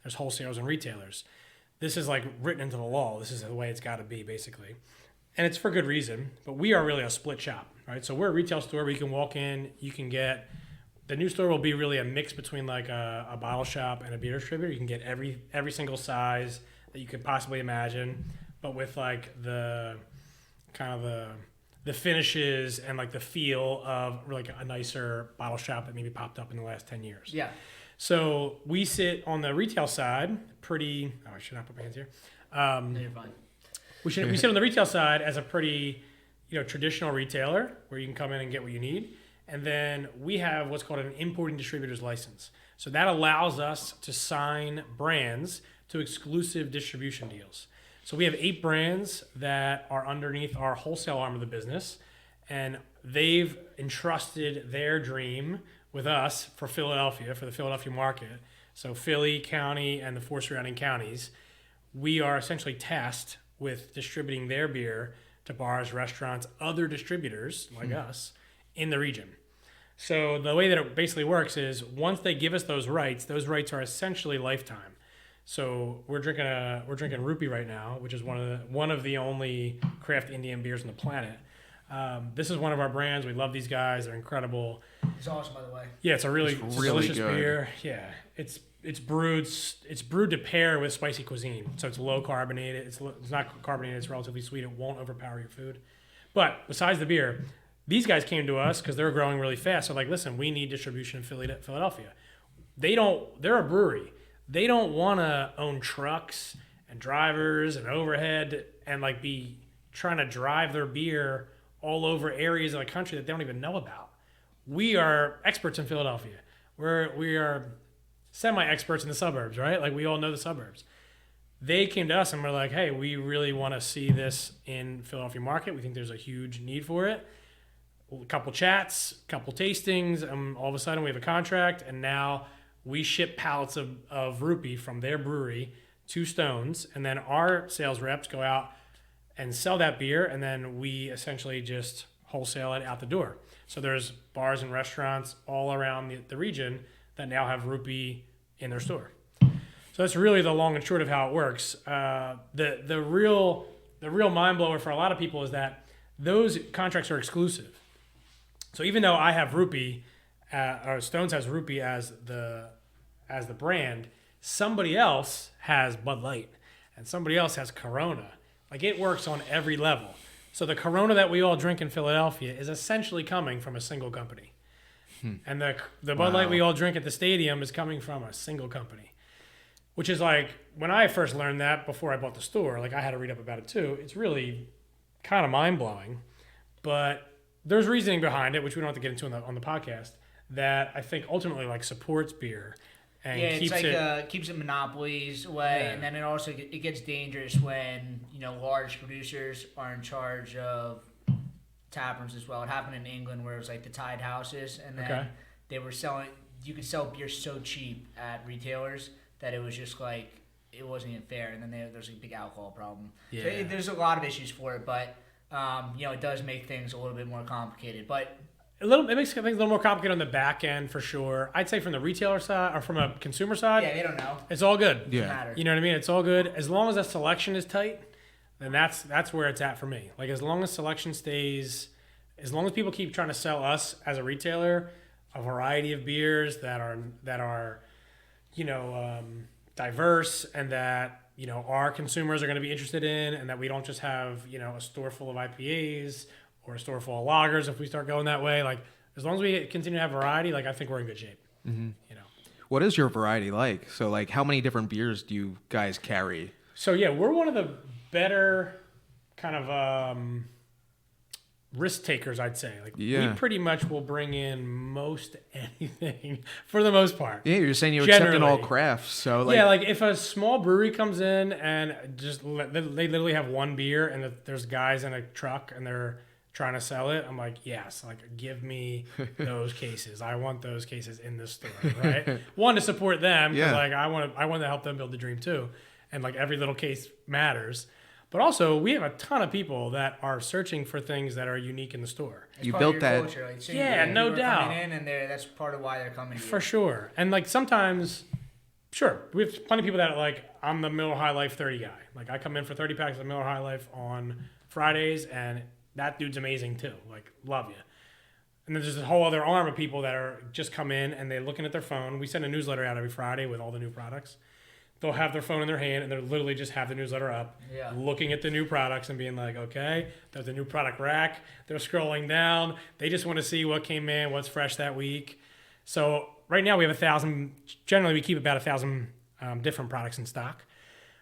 there's wholesalers and retailers. This is like written into the law. This is the way it's got to be, basically. And it's for good reason, but we are really a split shop, right? So we're a retail store where you can walk in, you can get, the new store will be really a mix between like a bottle shop and a beer distributor. You can get every single size that you could possibly imagine, but with like the kind of the finishes and like the feel of like a nicer bottle shop that maybe popped up in the last 10 years. Yeah. So we sit on the retail side, I should not put my hands here. No, you're fine. We sit on the retail side as a pretty, traditional retailer where you can come in and get what you need. And then we have what's called an importing distributor's license. So that allows us to sign brands to exclusive distribution deals. So we have 8 brands that are underneath our wholesale arm of the business, and they've entrusted their dream with us for Philadelphia, for the Philadelphia market. So Philly County and the 4 surrounding counties, we are essentially tasked with distributing their beer to bars, restaurants, other distributors like us in the region. So the way that it basically works is once they give us those rights are essentially lifetime. So we're drinking Rupee right now, which is one of the only craft Indian beers on the planet. This is one of our brands. We love these guys. They're incredible. It's awesome, by the way. Yeah, it's a really delicious good beer. Yeah, it's brewed to pair with spicy cuisine. So it's low carbonated. It's not carbonated. It's relatively sweet. It won't overpower your food. But besides the beer, these guys came to us because they were growing really fast. So like, listen, we need distribution in Philadelphia. They're a brewery. They don't want to own trucks and drivers and overhead and like be trying to drive their beer all over areas of the country that they don't even know about. We are experts in Philadelphia. We are semi-experts in the suburbs, right? Like, we all know the suburbs. They came to us and were like, hey, we really want to see this in Philadelphia market. We think there's a huge need for it. A couple chats, couple tastings, and all of a sudden we have a contract, and now we ship pallets of Rupee from their brewery to Stones, and then our sales reps go out and sell that beer, and then we essentially just wholesale it out the door. So there's bars and restaurants all around the region that now have Rupee in their store. So that's really the long and short of how it works. The real mind blower for a lot of people is that those contracts are exclusive. So even though I have Rupee, or Stones has Rupee as the brand, somebody else has Bud Light and somebody else has Corona. Like, it works on every level. So the Corona that we all drink in Philadelphia is essentially coming from a single company. And the Bud Light we all drink at the stadium is coming from a single company. Which is like, when I first learned that before I bought the store, like, I had to read up about it too. It's really kind of mind-blowing. But there's reasoning behind it, which we don't have to get into on the podcast, that I think ultimately like supports beer and keeps it monopolies away, and then it gets dangerous when large producers are in charge of taprooms as well. It happened in England where it was like the tied houses, and then they were selling. You could sell beer so cheap at retailers that it was just like it wasn't even fair, and then there's a big alcohol problem. Yeah. So there's a lot of issues for it, but it does make things a little bit more complicated, but. It makes things a little more complicated on the back end for sure. I'd say from the retailer side or from a consumer side, they don't know. It's all good. Yeah, you know what I mean. It's all good as long as the selection is tight. Then that's where it's at for me. Like as long as selection stays, as long as people keep trying to sell us as a retailer a variety of beers that are diverse and that our consumers are going to be interested in, and that we don't just have a store full of IPAs. Or a store full of lagers if we start going that way. Like, as long as we continue to have variety, like, I think we're in good shape. Mm-hmm. What is your variety like? So, like, how many different beers do you guys carry? So, yeah, we're one of the better kind of risk takers, I'd say. Like, we pretty much will bring in most anything for the most part. Yeah, you're saying you're accepting all crafts. So, like, yeah, like, if a small brewery comes in and they literally have one beer and there's guys in a truck and they're trying to sell it, I'm like, yes, like give me those cases. I want those cases in this store, right? One, to support them, because like I want to help them build the dream too, and like every little case matters. But also, we have a ton of people that are searching for things that are unique in the store. It's you built that, culture. Like, so no doubt. Coming in and that's part of why they're coming. For sure, and like sometimes, sure, we have plenty of people that are like, I'm the Miller High Life 30 guy. Like I come in for 30 packs of Miller High Life on Fridays, and that dude's amazing too. Like, love you. And then there's this whole other arm of people that are just come in and they're looking at their phone. We send a newsletter out every Friday with all the new products. They'll have their phone in their hand and they're literally just have the newsletter up, looking at the new products and being like, okay, there's a new product rack. They're scrolling down. They just want to see what came in, what's fresh that week. So right now we have 1,000. Generally, we keep about 1,000 different products in stock.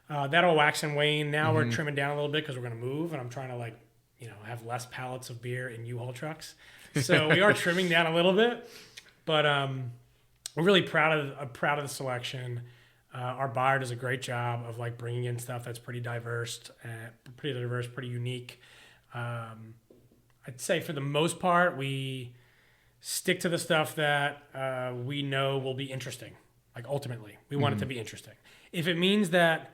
That'll wax and wane. Now we're trimming down a little bit because we're going to move, and I'm trying to have less pallets of beer in U-Haul trucks. So we are trimming down a little bit, but we're really proud of the selection. Our buyer does a great job of like bringing in stuff that's pretty diverse, pretty unique. I'd say for the most part, we stick to the stuff that we know will be interesting. Like ultimately, we want it to be interesting. If it means that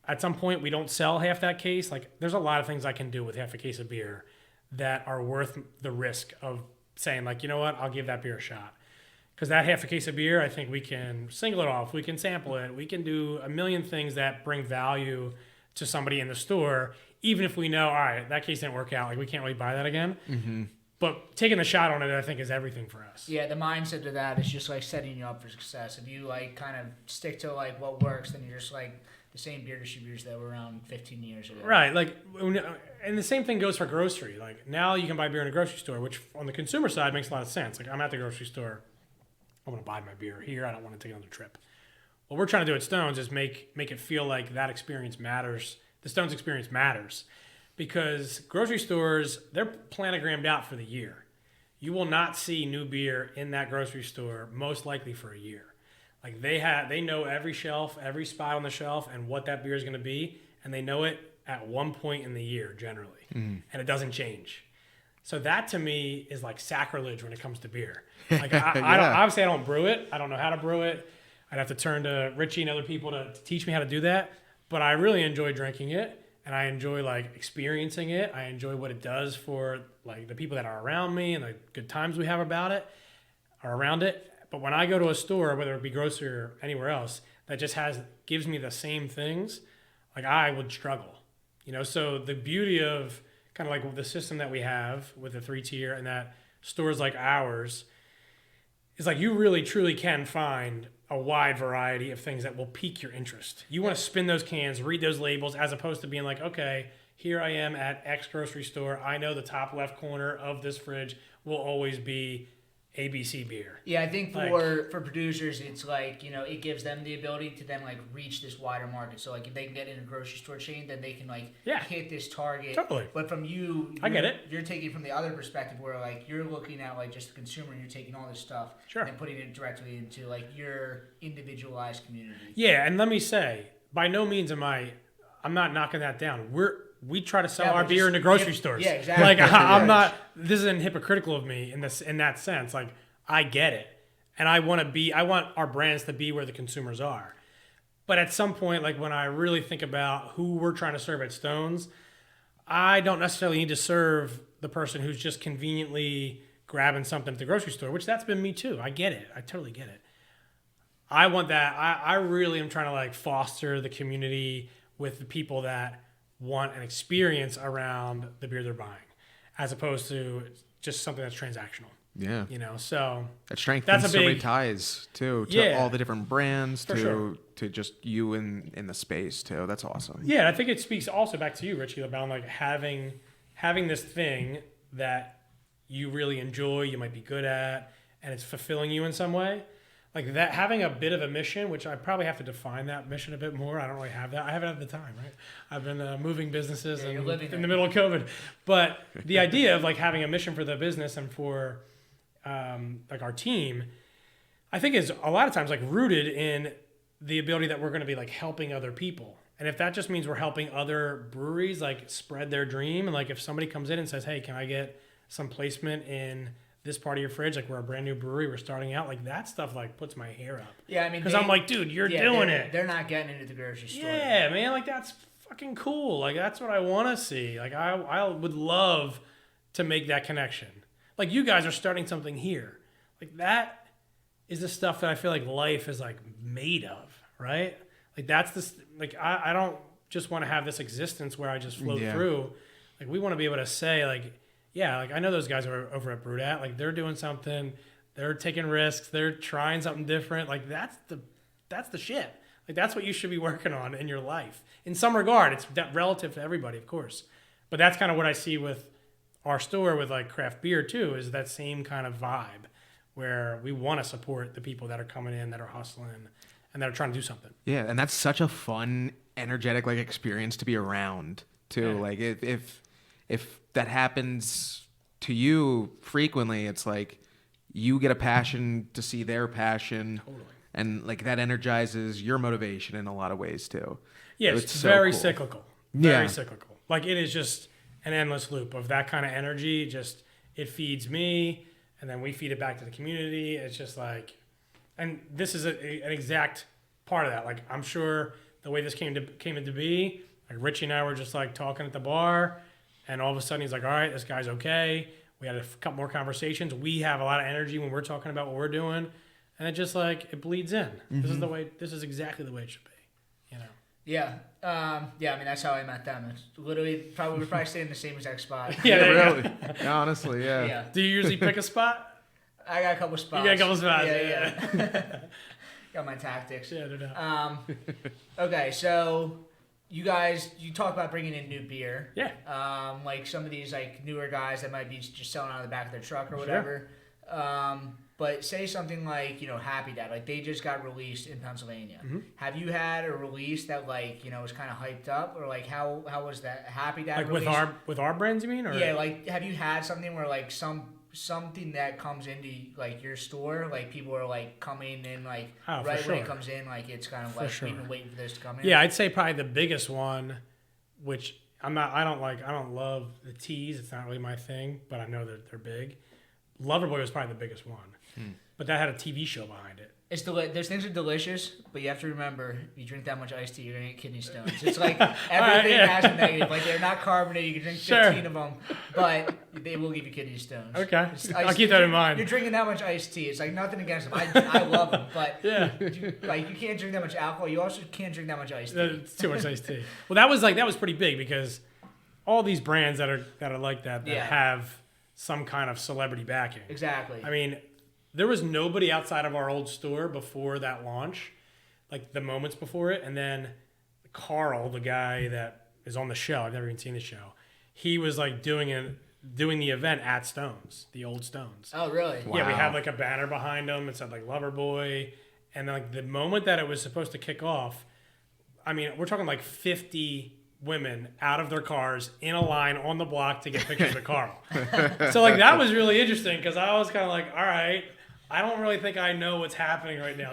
at some point we don't sell half that case, like there's a lot of things I can do with half a case of beer that are worth the risk of saying like, you know what, I'll give that beer a shot. Because that half a case of beer, I think we can single it off, we can sample it, we can do a million things that bring value to somebody in the store, even if we know, all right, that case didn't work out, like we can't really buy that again. Mm-hmm. But taking the shot on it, I think, is everything for us. Yeah, the mindset to that is just like setting you up for success. If you like kind of stick to like what works, then you're just like the same beer distributors that were around 15 years ago. Right, like, and the same thing goes for grocery. Like now you can buy beer in a grocery store, which on the consumer side makes a lot of sense. Like I'm at the grocery store, I want to buy my beer here. I don't want to take another trip. What we're trying to do at Stones is make it feel like that experience matters. The Stones experience matters. Because grocery stores, they're planogrammed out for the year. You will not see new beer in that grocery store most likely for a year. Like they know every shelf, every spot on the shelf, and what that beer is going to be, and they know it at one point in the year generally, and it doesn't change. So that to me is like sacrilege when it comes to beer. Like I don't brew it. I don't know how to brew it. I'd have to turn to Richie and other people to teach me how to do that. But I really enjoy drinking it. And I enjoy like experiencing it. I enjoy what it does for like the people that are around me and the good times we have about it or around it. But when I go to a store, whether it be grocery or anywhere else, that just gives me the same things, like I would struggle. So the beauty of kind of like the system that we have with the 3-tier and that stores like ours is like you really truly can find a wide variety of things that will pique your interest. You want to spin those cans, read those labels, as opposed to being like, okay, here I am at X grocery store. I know the top left corner of this fridge will always be ABC beer. Yeah, I think for producers, it's like, you know, it gives them the ability to then like reach this wider market. So like if they can get in a grocery store chain, then they can like hit this target. Totally. But from you, I get it. You're taking from the other perspective where like you're looking at like just the consumer and you're taking all this stuff and putting it directly into like your individualized community. Yeah, and let me say, by no means I'm not knocking that down. We try to sell our beer in the grocery stores. Yeah, exactly. Like I'm not. This isn't hypocritical of me in that sense. Like I get it, and I want our brands to be where the consumers are. But at some point, like when I really think about who we're trying to serve at Stones, I don't necessarily need to serve the person who's just conveniently grabbing something at the grocery store, which that's been me too. I get it. I totally get it. I want that. I really am trying to like foster the community with the people that want an experience around the beer they're buying, as opposed to just something that's transactional. Yeah. You know, so that strengthens so many ties too, to all the different brands, to just you in the space too. That's awesome. Yeah, and I think it speaks also back to you, Richie, about like having this thing that you really enjoy, you might be good at, and it's fulfilling you in some way. Like that, having a bit of a mission, which I probably have to define that mission a bit more. I don't really have that. I haven't had the time, right? I've been moving businesses in the middle of COVID. But the idea of like having a mission for the business and for like our team, I think is a lot of times like rooted in the ability that we're going to be like helping other people. And if that just means we're helping other breweries like spread their dream, and like if somebody comes in and says, hey, can I get some placement in this part of your fridge, like we're a brand new brewery, we're starting out, like that stuff like puts my hair up. Yeah, I mean, because I'm like, dude, you're doing it. They're not getting into the grocery store. Yeah, man, like that's fucking cool. Like that's what I want to see. Like I would love to make that connection. Like you guys are starting something here. Like that is the stuff that I feel like life is like made of, right? Like that's this. Like I don't just want to have this existence where I just float through. Like we want to be able to say like, yeah, like I know those guys are over at BrewedAt. Like they're doing something, they're taking risks, they're trying something different. Like that's the shit. Like that's what you should be working on in your life. In some regard, it's relative to everybody, of course. But that's kind of what I see with our store with like craft beer too, is that same kind of vibe where we want to support the people that are coming in, that are hustling, and that are trying to do something. Yeah, and that's such a fun, energetic like experience to be around too. Yeah. Like if that happens to you frequently, it's like you get a passion to see their passion. Totally. And like that energizes your motivation in a lot of ways too. Yeah, it's so very cool. Cyclical. Very cyclical. Like it is just an endless loop of that kind of energy. Just it feeds me, and then we feed it back to the community. It's just like, and this is an exact part of that. Like I'm sure the way this came into be, like Richie and I were just like talking at the bar. And all of a sudden he's like, all right, this guy's okay. We had a couple more conversations. We have a lot of energy when we're talking about what we're doing. And it just like, it bleeds in. Mm-hmm. This is exactly the way it should be, you know? Yeah. I mean, that's how I met them. It's literally, we're probably staying in the same exact spot. Yeah, really. Honestly, yeah. Do you usually pick a spot? I got a couple spots. You got a couple spots. Yeah. Got my tactics. Yeah, no doubt. Okay, so you talk about bringing in new beer. Yeah. Like some of these like newer guys that might be just selling out of the back of their truck or whatever. Sure. But say something like, Happy Dad, like they just got released in Pennsylvania. Mm-hmm. Have you had a release that like, was kind of hyped up, or like how was that Happy Dad like release? with our brands, you mean? Or? Yeah, like have you had something where like something that comes into like your store, like people are like coming in like right when it comes in, like it's kind of like we've been waiting for this to come in? Yeah, I'd say probably the biggest one, which I don't love the teas. It's not really my thing, but I know that they're big. Loverboy was probably the biggest one. But that had a TV show behind it. Those things are delicious, but you have to remember, if you drink that much iced tea, you're going to get kidney stones. It's like everything has a negative. Like they're not carbonated, you can drink 15 of them, but they will give you kidney stones. Okay, I'll keep that in mind. You're drinking that much iced tea. It's like nothing against them. I love them, but you can't drink that much alcohol. You also can't drink that much iced tea. It's too much iced tea. Well, that was pretty big because all these brands that are like that have some kind of celebrity backing. Exactly. I mean, there was nobody outside of our old store before that launch, like the moments before it. And then Carl, the guy that is on the show, I've never even seen the show, he was like doing doing the event at Stones, the old Stones. Oh, really? Wow. Yeah, we had like a banner behind them. It said like Loverboy. And like the moment that it was supposed to kick off, I mean, we're talking like 50 women out of their cars in a line on the block to get pictures with Carl. So like that was really interesting because I was kind of like, all right, I don't really think I know what's happening right now.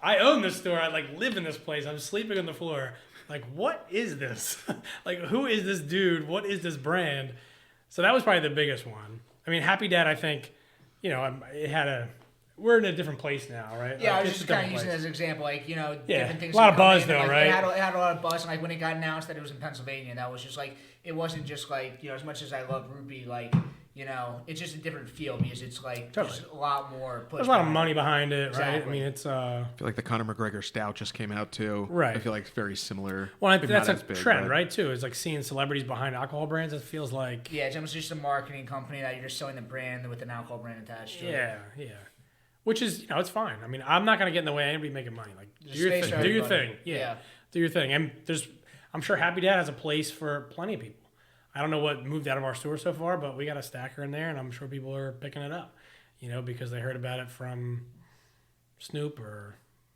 I own this store. I like live in this place. I'm sleeping on the floor. Like, what is this? Like, who is this dude? What is this brand? So that was probably the biggest one. I mean, Happy Dad, I think, we're in a different place now, right? Yeah, like, I was just kind of using it as an example, like, different things. A lot of buzz, in, though, like, right? It had a lot of buzz, and like when it got announced that it was in Pennsylvania, that was just like, it wasn't just like, as much as I love Rupee, like, it's just a different feel because it's like Totally. there's a lot more push. There's a lot of money behind it, Exactly. right? I mean, it's I feel like the Conor McGregor Stout just came out too. Right. I feel like it's very similar. well, Maybe that's not a as big, trend, but- right? Too. It's like seeing celebrities behind alcohol brands. It feels like Yeah, it's almost just a marketing company that you're just selling the brand with an alcohol brand attached to it. yeah. Which is, it's fine. I mean, I'm not gonna get in the way of anybody making money. Like, There's do your space thing. for Do your everybody. thing. Yeah. Yeah. Do your thing. And I'm sure Happy Dad has a place for plenty of people. I don't know what moved out of our store so far, but we got a stacker in there, and I'm sure people are picking it up, because they heard about it from Snoop, or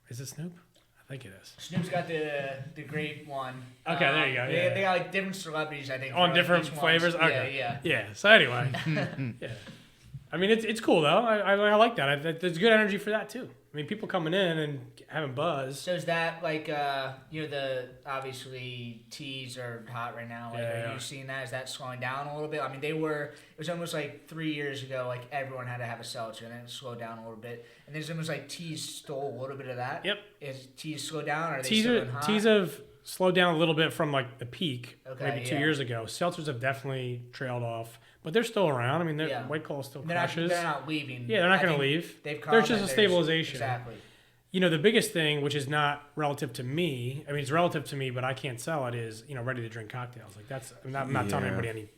is it Snoop? I think it is. Snoop's got the grape one. Okay, there you go, yeah. They got like different celebrities, I think. On for, like, different each ones. flavors? Okay. Yeah. Yeah. So anyway, yeah. I mean, it's cool though. I like that. There's good energy for that too. I mean, people coming in and having buzz. So is that like the obviously teas are hot right now? Like, Yeah. Are you seeing that? Is that slowing down a little bit? I mean, it was almost like 3 years ago. Like everyone had to have a seltzer, and then it slowed down a little bit. And there's almost like teas stole a little bit of that. Yep. Is teas slowed down? Or are they Teas still hot? have slowed down a little bit from like the peak, Okay, maybe 2 yeah. years ago. Seltzers have definitely trailed off, but they're still around. I mean, Yeah. White Claw still They're not, crushes. they're not leaving. Yeah, they're not I going to think leave. They've There's just a there's- stabilization. Exactly. The biggest thing, which is not relative to me, I mean, it's relative to me, but I can't sell it, is, ready to drink cocktails. Like I'm not telling Yeah. anybody any,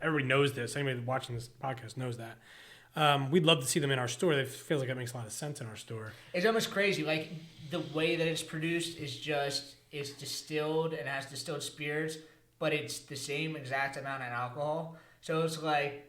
everybody knows this. Anybody watching this podcast knows that. We'd love to see them in our store. It feels like it makes a lot of sense in our store. It's almost crazy. Like the way that it's produced is it's distilled and has distilled spirits, but it's the same exact amount of alcohol. So it's like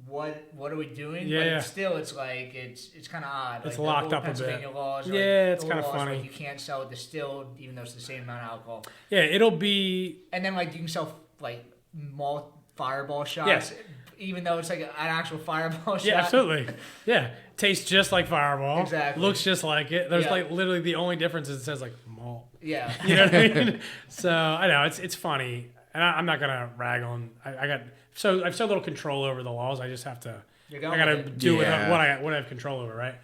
what are we doing? Yeah. But still, it's like it's kind of odd. It's like locked the up a bit. Pennsylvania laws. Yeah, like, it's the kinda laws, funny. Like, you can't sell it distilled even though it's the same amount of alcohol. Yeah, it'll be. And then like you can sell like malt fireball shots. Yes. Even though it's like an actual fireball shot. Yeah, absolutely. Yeah, tastes just like Fireball. Exactly. Looks just like it. There's Yeah. like literally the only difference is it says like malt. Yeah. You know what I mean? So I know it's funny, and I'm not gonna rag on. I have so little control over the laws. I just have to. You're I going gotta with it. do Yeah. what I have control over, right?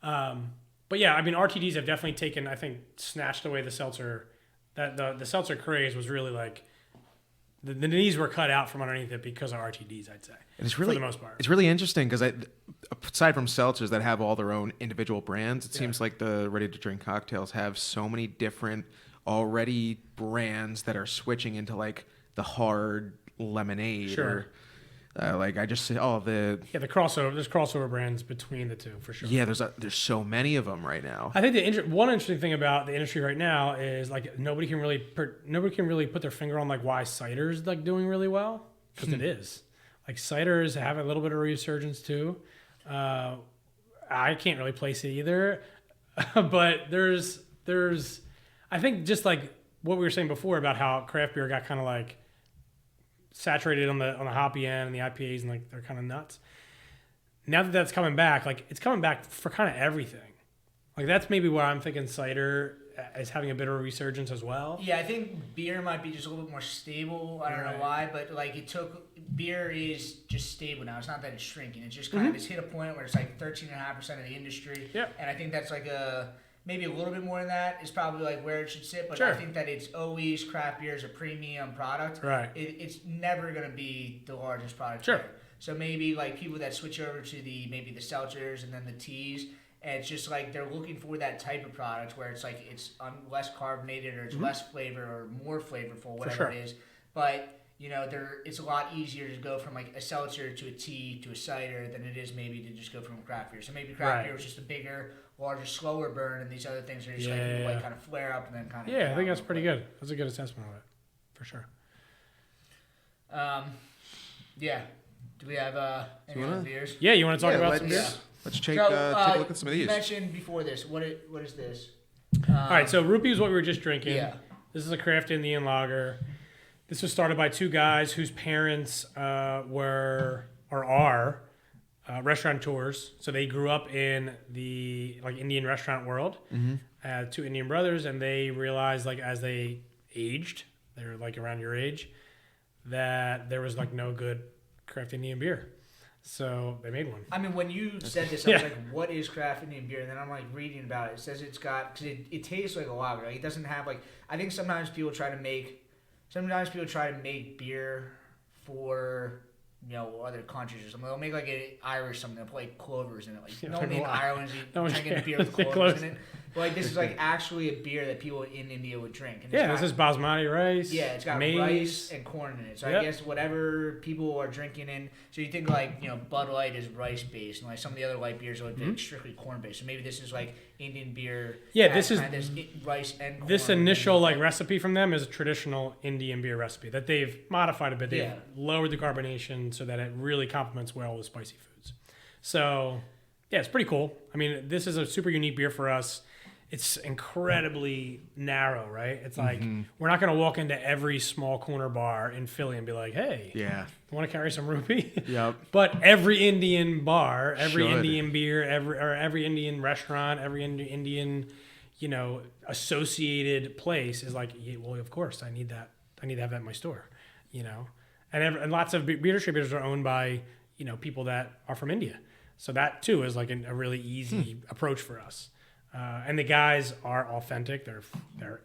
But yeah, I mean RTDs have definitely taken. I think snatched away the seltzer. That the seltzer craze was really like. The knees were cut out from underneath it because of RTDs, I'd say. And it's really, for the most part. It's really interesting because aside from seltzers that have all their own individual brands, it seems like the ready-to-drink cocktails have so many different already brands that are switching into like the hard lemonade. Sure. Or, like I just say, the crossover. There's crossover brands between the two for sure. yeah, there's so many of them right now. I think one interesting thing about the industry right now is like nobody can really put their finger on like why cider's like doing really well, because it is. Like ciders have a little bit of resurgence too. I can't really place it either, but there's I think just like what we were saying before about how craft beer got kind of like saturated on the hoppy end and the IPAs and like they're kind of nuts. Now that that's coming back, like it's coming back for kind of everything. Like that's maybe where I'm thinking cider is having a bit of a resurgence as well. Yeah, I think beer might be just a little bit more stable. I don't know why, but like beer is just stable now. It's not that it's shrinking. It's just kind of it's hit a point where it's like 13.5% of the industry. Yep. And I think that's like maybe a little bit more than that is probably like where it should sit. But Sure. I think that it's always craft beer is a premium product. Right. It's never going to be the largest product. Sure. There. So maybe like people that switch over to maybe the seltzers and then the teas. And it's just like they're looking for that type of product where it's like it's less carbonated or it's less flavor or more flavorful, whatever it is. But it's a lot easier to go from like a seltzer to a tea to a cider than it is maybe to just go from craft beer. So maybe craft beer was just a bigger, larger, slower burn, and these other things are just like kind of flare up and then kind of. Yeah, I think that's pretty good. That's a good assessment of it, for sure. Yeah. Do we have any other beers? Yeah, you want to talk about some beers? Let's take a look at some of these. You mentioned before this. What is this? All right, so Rupee is what we were just drinking. Yeah. This is a craft Indian lager. This was started by two guys whose parents are restaurateurs. So they grew up in the Indian restaurant world. Two Indian brothers, and they realized as they aged, they were around your age, that there was no good craft Indian beer. So they made one. I mean, when you said this, I was like, what is craft Indian beer? And then I'm reading about it. It says it's got, because it tastes like a lager. It doesn't have I think sometimes people try to make beer for, other countries or something. They'll make an Irish something. They'll put clovers in it. No one in Ireland is drinking beer with clovers in it. But this is actually a beer that people in India would drink. And this is basmati rice. Yeah, it's got maize, rice and corn in it. So I guess whatever people are drinking in. So you think Bud Light is rice based, and some of the other light beers are strictly corn based. So maybe this is Indian beer. Yeah, this is rice and corn. This initial recipe from them is a traditional Indian beer recipe that they've modified a bit. They've lowered the carbonation so that it really complements well with spicy foods. So yeah, it's pretty cool. I mean, this is a super unique beer for us. It's incredibly narrow, right? It's we're not going to walk into every small corner bar in Philly and be like, hey, you want to carry some Rupee? Yep. But every Indian bar, every Indian beer, every Indian restaurant, every Indian, associated place is well, of course, I need that. I need to have that in my store, And lots of beer distributors are owned by, people that are from India. So that, too, is a really easy approach for us. And the guys are authentic. They're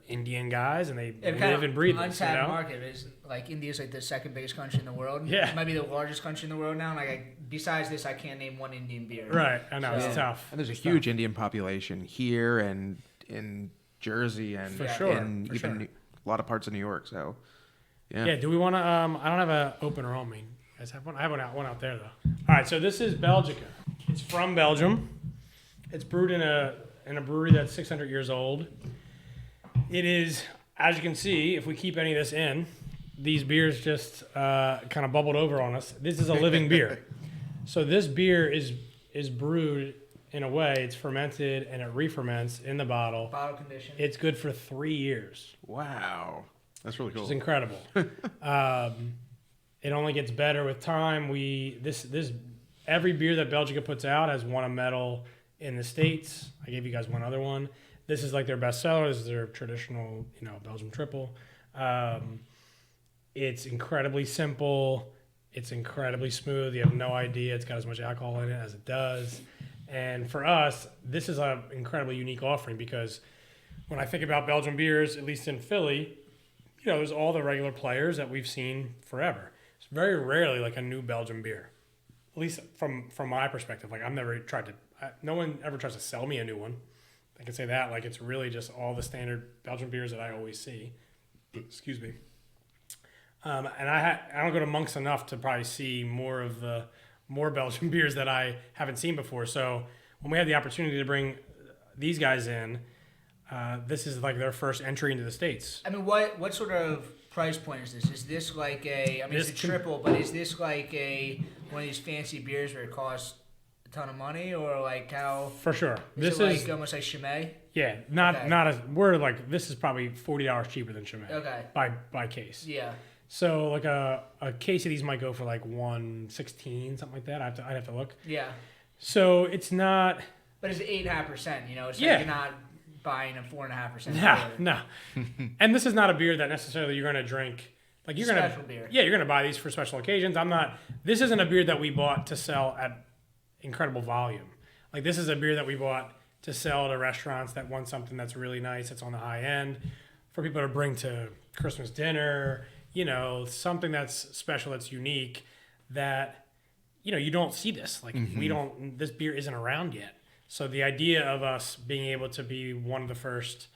Indian guys, and they live and breathe this. Untapped market is India's the second biggest country in the world. Yeah, it might be the largest country in the world now. And besides this, I can't name one Indian beer. Right, I know it's tough. And there's a huge Indian population here and in Jersey and a lot of parts of New York. So yeah. Do we want to? I don't have an opener on me. I have one out there though. All right, so this is Belgica. It's from Belgium. It's brewed in a brewery that's 600 years old. It is, as you can see, if we keep any of this in, these beers just kind of bubbled over on us. This is a living beer. So this beer is brewed in a way, it's fermented and it re-ferments in the bottle. Bottle condition. It's good for 3 years. Wow. That's really cool. It's incredible. It only gets better with time. Every beer that Belgica puts out has won a medal in the States. I gave you guys one other one. This is their best seller. This is their traditional, Belgium triple. It's incredibly simple. It's incredibly smooth. You have no idea it's got as much alcohol in it as it does. And for us, this is an incredibly unique offering because when I think about Belgian beers, at least in Philly, there's all the regular players that we've seen forever. It's very rarely a new Belgian beer, at least from my perspective. I've never tried to. No one ever tries to sell me a new one. I can say that. It's really just all the standard Belgian beers that I always see. Excuse me. And I don't go to Monk's enough to probably see more Belgian beers that I haven't seen before. So when we had the opportunity to bring these guys in, this is their first entry into the States. I mean, what sort of price point is this? Is this it's a triple, but is this one of these fancy beers where it costs a ton of money, or how? For sure. This is almost like Chimay. Yeah, this is probably $40 cheaper than Chimay. Okay. By case. Yeah. So a case of these might go for $116, something like that. I'd have to look. Yeah. So it's not. But it's 8.5%. It's you're not buying a 4.5%. No. And this is not a beer that necessarily you're going to drink. Special beer. Yeah, you're going to buy these for special occasions. This isn't a beer that we bought to sell at incredible volume. This is a beer that we bought to sell to restaurants that want something that's really nice, that's on the high end, for people to bring to Christmas dinner, something that's special, that's unique, that, you don't see this. This beer isn't around yet. So the idea of us being able to be one of the first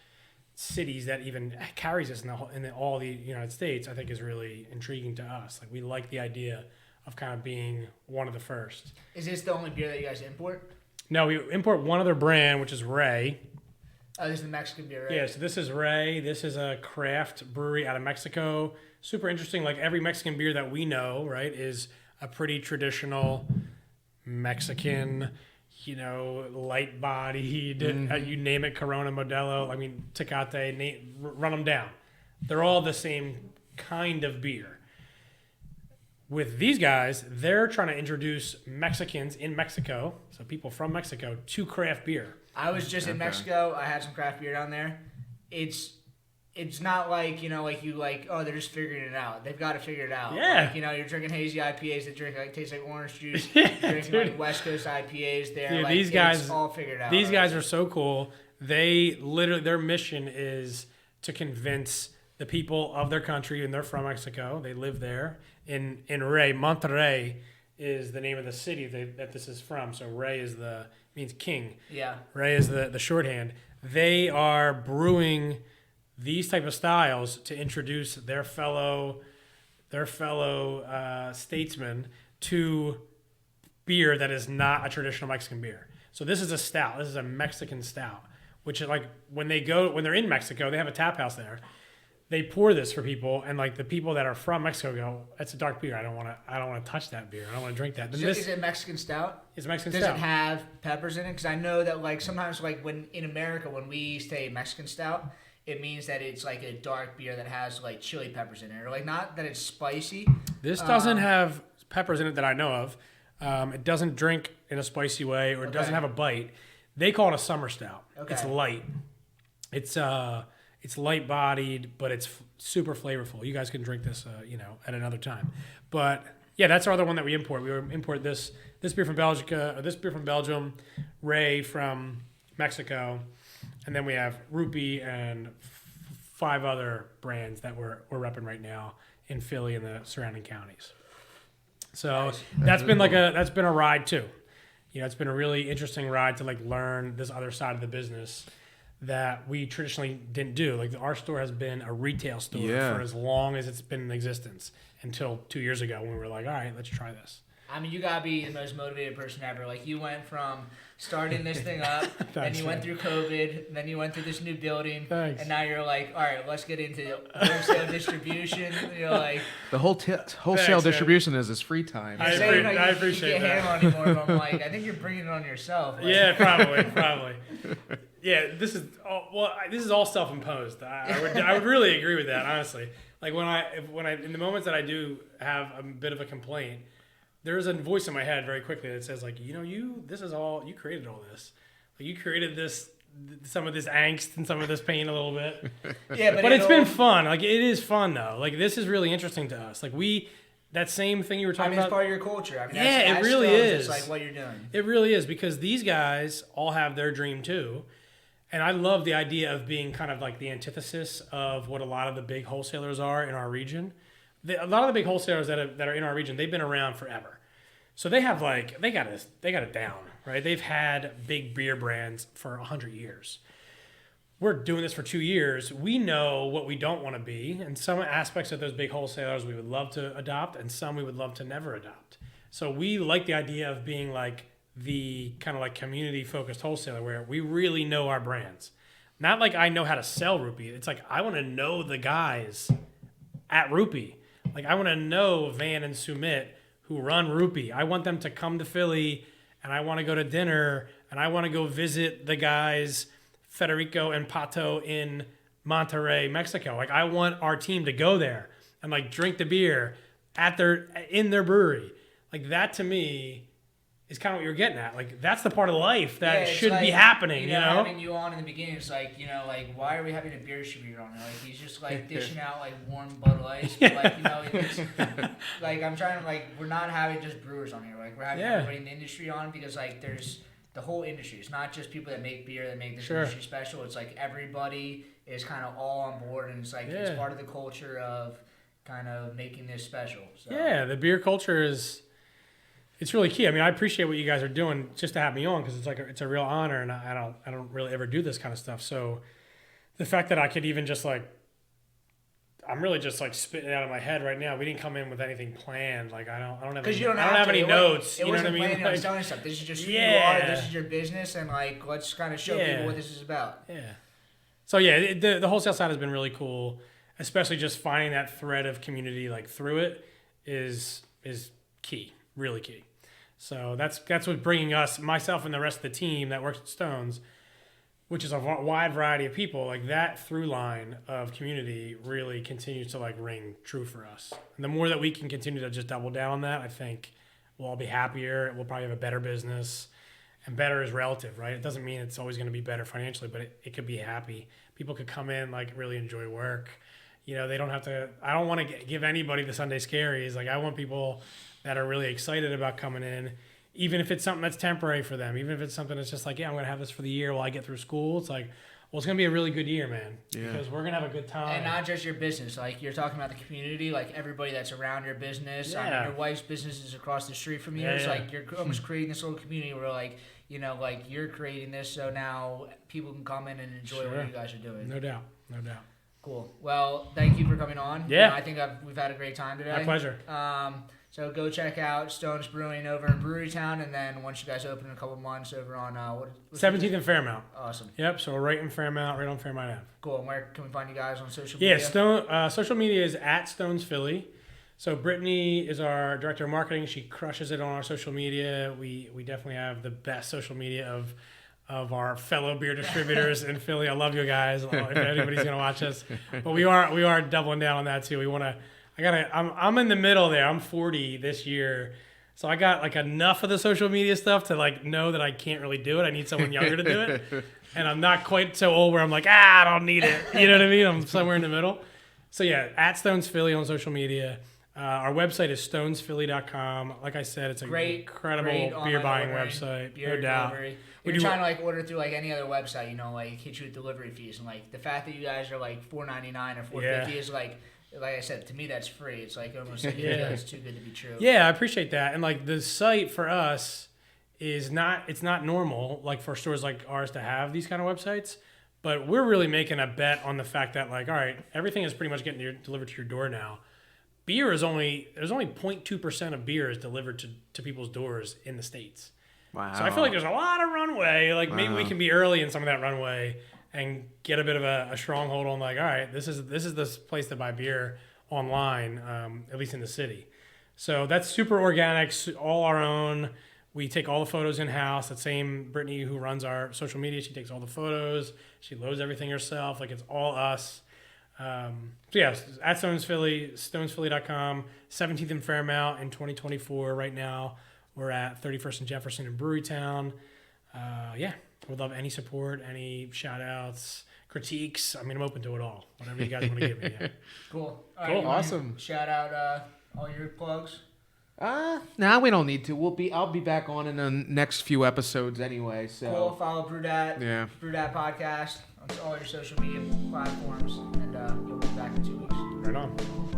cities that even carries this in all the United States, I think is really intriguing to us. We like the idea of kind of being one of the first. Is this the only beer that you guys import? No, we import one other brand, which is Ray. Oh, this is the Mexican beer, right? Yeah, so this is Ray. This is a craft brewery out of Mexico. super interesting. Like every Mexican beer that we know, right, is a pretty traditional Mexican, light-bodied, you name it, Corona, Modelo, I mean, Tecate, run them down. They're all the same kind of beer. With these guys, they're trying to introduce Mexicans in Mexico, so people from Mexico, to craft beer. I was just in Mexico. I had some craft beer down there. It's not like, they're just figuring it out. They've got to figure it out. Yeah. Like, you're drinking hazy IPAs that taste like orange juice. Yeah, drinking West Coast IPAs there. Dude, like, these guys, it's all figured out. These guys are so cool. They literally, their mission is to convince the people of their country, and they're from Mexico. They live there. In Monterrey is the name of the city that this is from. So Rey means king. Yeah. Rey is the shorthand. They are brewing these type of styles to introduce their fellow statesmen to beer that is not a traditional Mexican beer. So this is a stout. This is a Mexican stout, which is like when they're in Mexico, they have a tap house there. They pour this for people, and like the people that are from Mexico go, "It's a dark beer. I don't want to touch that beer. I don't want to drink that." So is it Mexican stout? It's Mexican stout. Does it have peppers in it? Because I know that like sometimes like when in America when we say Mexican stout, it means that it's like a dark beer that has like chili peppers in it, or like not that it's spicy. This doesn't have peppers in it that I know of. It doesn't drink in a spicy way, or it doesn't have a bite. They call it a summer stout. Okay. It's light. It's light-bodied, but it's super flavorful. You guys can drink this, at another time. But yeah, that's our other one that we import. We import this beer from Belgica, or this beer from Belgium, Rey from Mexico, and then we have Rupee and 5 other brands that we're repping right now in Philly and the surrounding counties. So nice. That's been a ride too. It's been a really interesting ride to like learn this other side of the business that we traditionally didn't do. Like our store has been a retail store for as long as it's been in existence until 2 years ago when we were like, all right, let's try this. I mean, you gotta be the most motivated person ever. Like you went from starting this thing up, then you went through COVID, then you went through this new building, and now you're like, all right, let's get into wholesale distribution. You're like the wholesale distribution is his free time. I appreciate that. You can't handle anymore. But I'm like, I think you're bringing it on yourself. Like, yeah, probably. Yeah, this is all self-imposed. I would really agree with that, honestly. Like when I in the moments that I do have a bit of a complaint, there is a voice in my head very quickly that says like, you created all this. Like you created some of this angst and some of this pain a little bit. Yeah, but it's been fun. Like it is fun though. Like this is really interesting to us. Like that same thing you were talking about. It's part of your culture. I mean, it really is. Just like what you're doing. It really is, because these guys all have their dream too. And I love the idea of being kind of like the antithesis of what a lot of the big wholesalers are in our region. A lot of the big wholesalers that are in our region, they've been around forever. So they have they got it down, right? They've had big beer brands for 100 years. We're doing this for 2 years. We know what we don't want to be, and some aspects of those big wholesalers we would love to adopt, and some we would love to never adopt. So we like the idea of being like the kind of like community-focused wholesaler where we really know our brands. Not like I know how to sell Rupee. It's like I want to know the guys at Rupee. Like I want to know Van and Sumit who run Rupee. I want them to come to Philly, and I want to go to dinner, and I want to go visit the guys Federico and Pato in Monterrey, Mexico. Like I want our team to go there and like drink the beer in their brewery. Like that to me is kind of what you're getting at. Like that's the part of life that should be happening. Having you on in the beginning, it's like why are we having a beer distributor on there? Like he's just like dishing out like warm Bud Light. But like it's like I'm trying to like we're not having just brewers on here. Like we're having everybody in the industry on because like there's the whole industry. It's not just people that make beer that make this industry special. It's like everybody is kind of all on board, and it's like it's part of the culture of kind of making this special. So. Yeah, the beer culture it's really key. I mean, I appreciate what you guys are doing just to have me on because it's like it's a real honor, and I don't really ever do this kind of stuff. So the fact that I could even just like I'm really just like spitting it out of my head right now. We didn't come in with anything planned. Like I don't have any notes. It wasn't planned. I was telling you stuff. This is just who you are. This is your business, and like let's kind of show people what this is about. Yeah. So yeah, the wholesale side has been really cool, especially just finding that thread of community like through it is key, really key. So that's what's bringing us, myself and the rest of the team that works at Stones, which is a wide variety of people. Like that through line of community really continues to like ring true for us. And the more that we can continue to just double down on that, I think we'll all be happier. We'll probably have a better business, and better is relative, right? It doesn't mean it's always going to be better financially, but it could be happy. People could come in, like really enjoy work. You know, they don't have to, I don't want to give anybody the Sunday scaries. Like I want people that are really excited about coming in, even if it's something that's temporary for them, even if it's something that's just like, yeah, I'm going to have this for the year while I get through school. It's like, well, it's going to be a really good year, man, because we're going to have a good time. And not just your business. Like you're talking about the community, like everybody that's around your business. Yeah. I mean, your wife's business is across the street from you. It's like you're almost creating this little community where like, you know, like you're creating this so now people can come in and enjoy what you guys are doing. No doubt. No doubt. Cool. Well, thank you for coming on. Yeah. You know, I think we've had a great time today. My pleasure. So go check out Stones Brewing over in Brewerytown, and then once you guys open in a couple months over on 17th and Fairmount. Awesome. Yep. So we're right in Fairmount, right on Fairmount Ave. Cool. And where can we find you guys on social media? Yeah, social media is at Stones Philly. So Brittany is our director of marketing. She crushes it on our social media. We definitely have the best social media of our fellow beer distributors in Philly. I love you guys. If anybody's gonna watch us, but we are doubling down on that too. I'm in the middle there. I'm 40 this year, so I got like enough of the social media stuff to like know that I can't really do it. I need someone younger to do it, and I'm not quite so old where I'm like, I don't need it. You know what I mean? I'm somewhere in the middle. So yeah, at Stones Philly on social media. Our website is stonesphilly.com. Like I said, it's a incredible beer buying website, no doubt. You're trying to like order through like any other website, you know, like hit you with delivery fees, and like the fact that you guys are like $4.99 or $4.50 is like I said, to me that's free. It's like almost like it's too good to be true. Yeah, I appreciate that. And like the site for us it's not normal like for stores like ours to have these kind of websites, but we're really making a bet on the fact that like, all right, everything is pretty much getting delivered to your door now. There's only 0.2% of beer is delivered to people's doors in the States. Wow. So I feel like there's a lot of runway. Like maybe we can be early in some of that runway and get a bit of a stronghold on like, all right, this is this place to buy beer online, at least in the city. So that's super organic, all our own. We take all the photos in-house. That same Brittany who runs our social media, she takes all the photos. She loads everything herself. Like it's all us. So yeah, at Stones Philly, stonesphilly.com, 17th and Fairmount in 2024 right now. We're at 31st and Jefferson in Brewerytown. Yeah, we'd love any support, any shout outs, critiques. I mean, I'm open to it all. Whatever you guys want to give me. Yeah. Cool. All cool. Right, Awesome. Shout out all your plugs. Nah, we don't need to. I'll be back on in the next few episodes anyway. So cool. Follow BrewedAt. Yeah. BrewedAt podcast on all your social media platforms, and you'll be back in 2 weeks. Right on.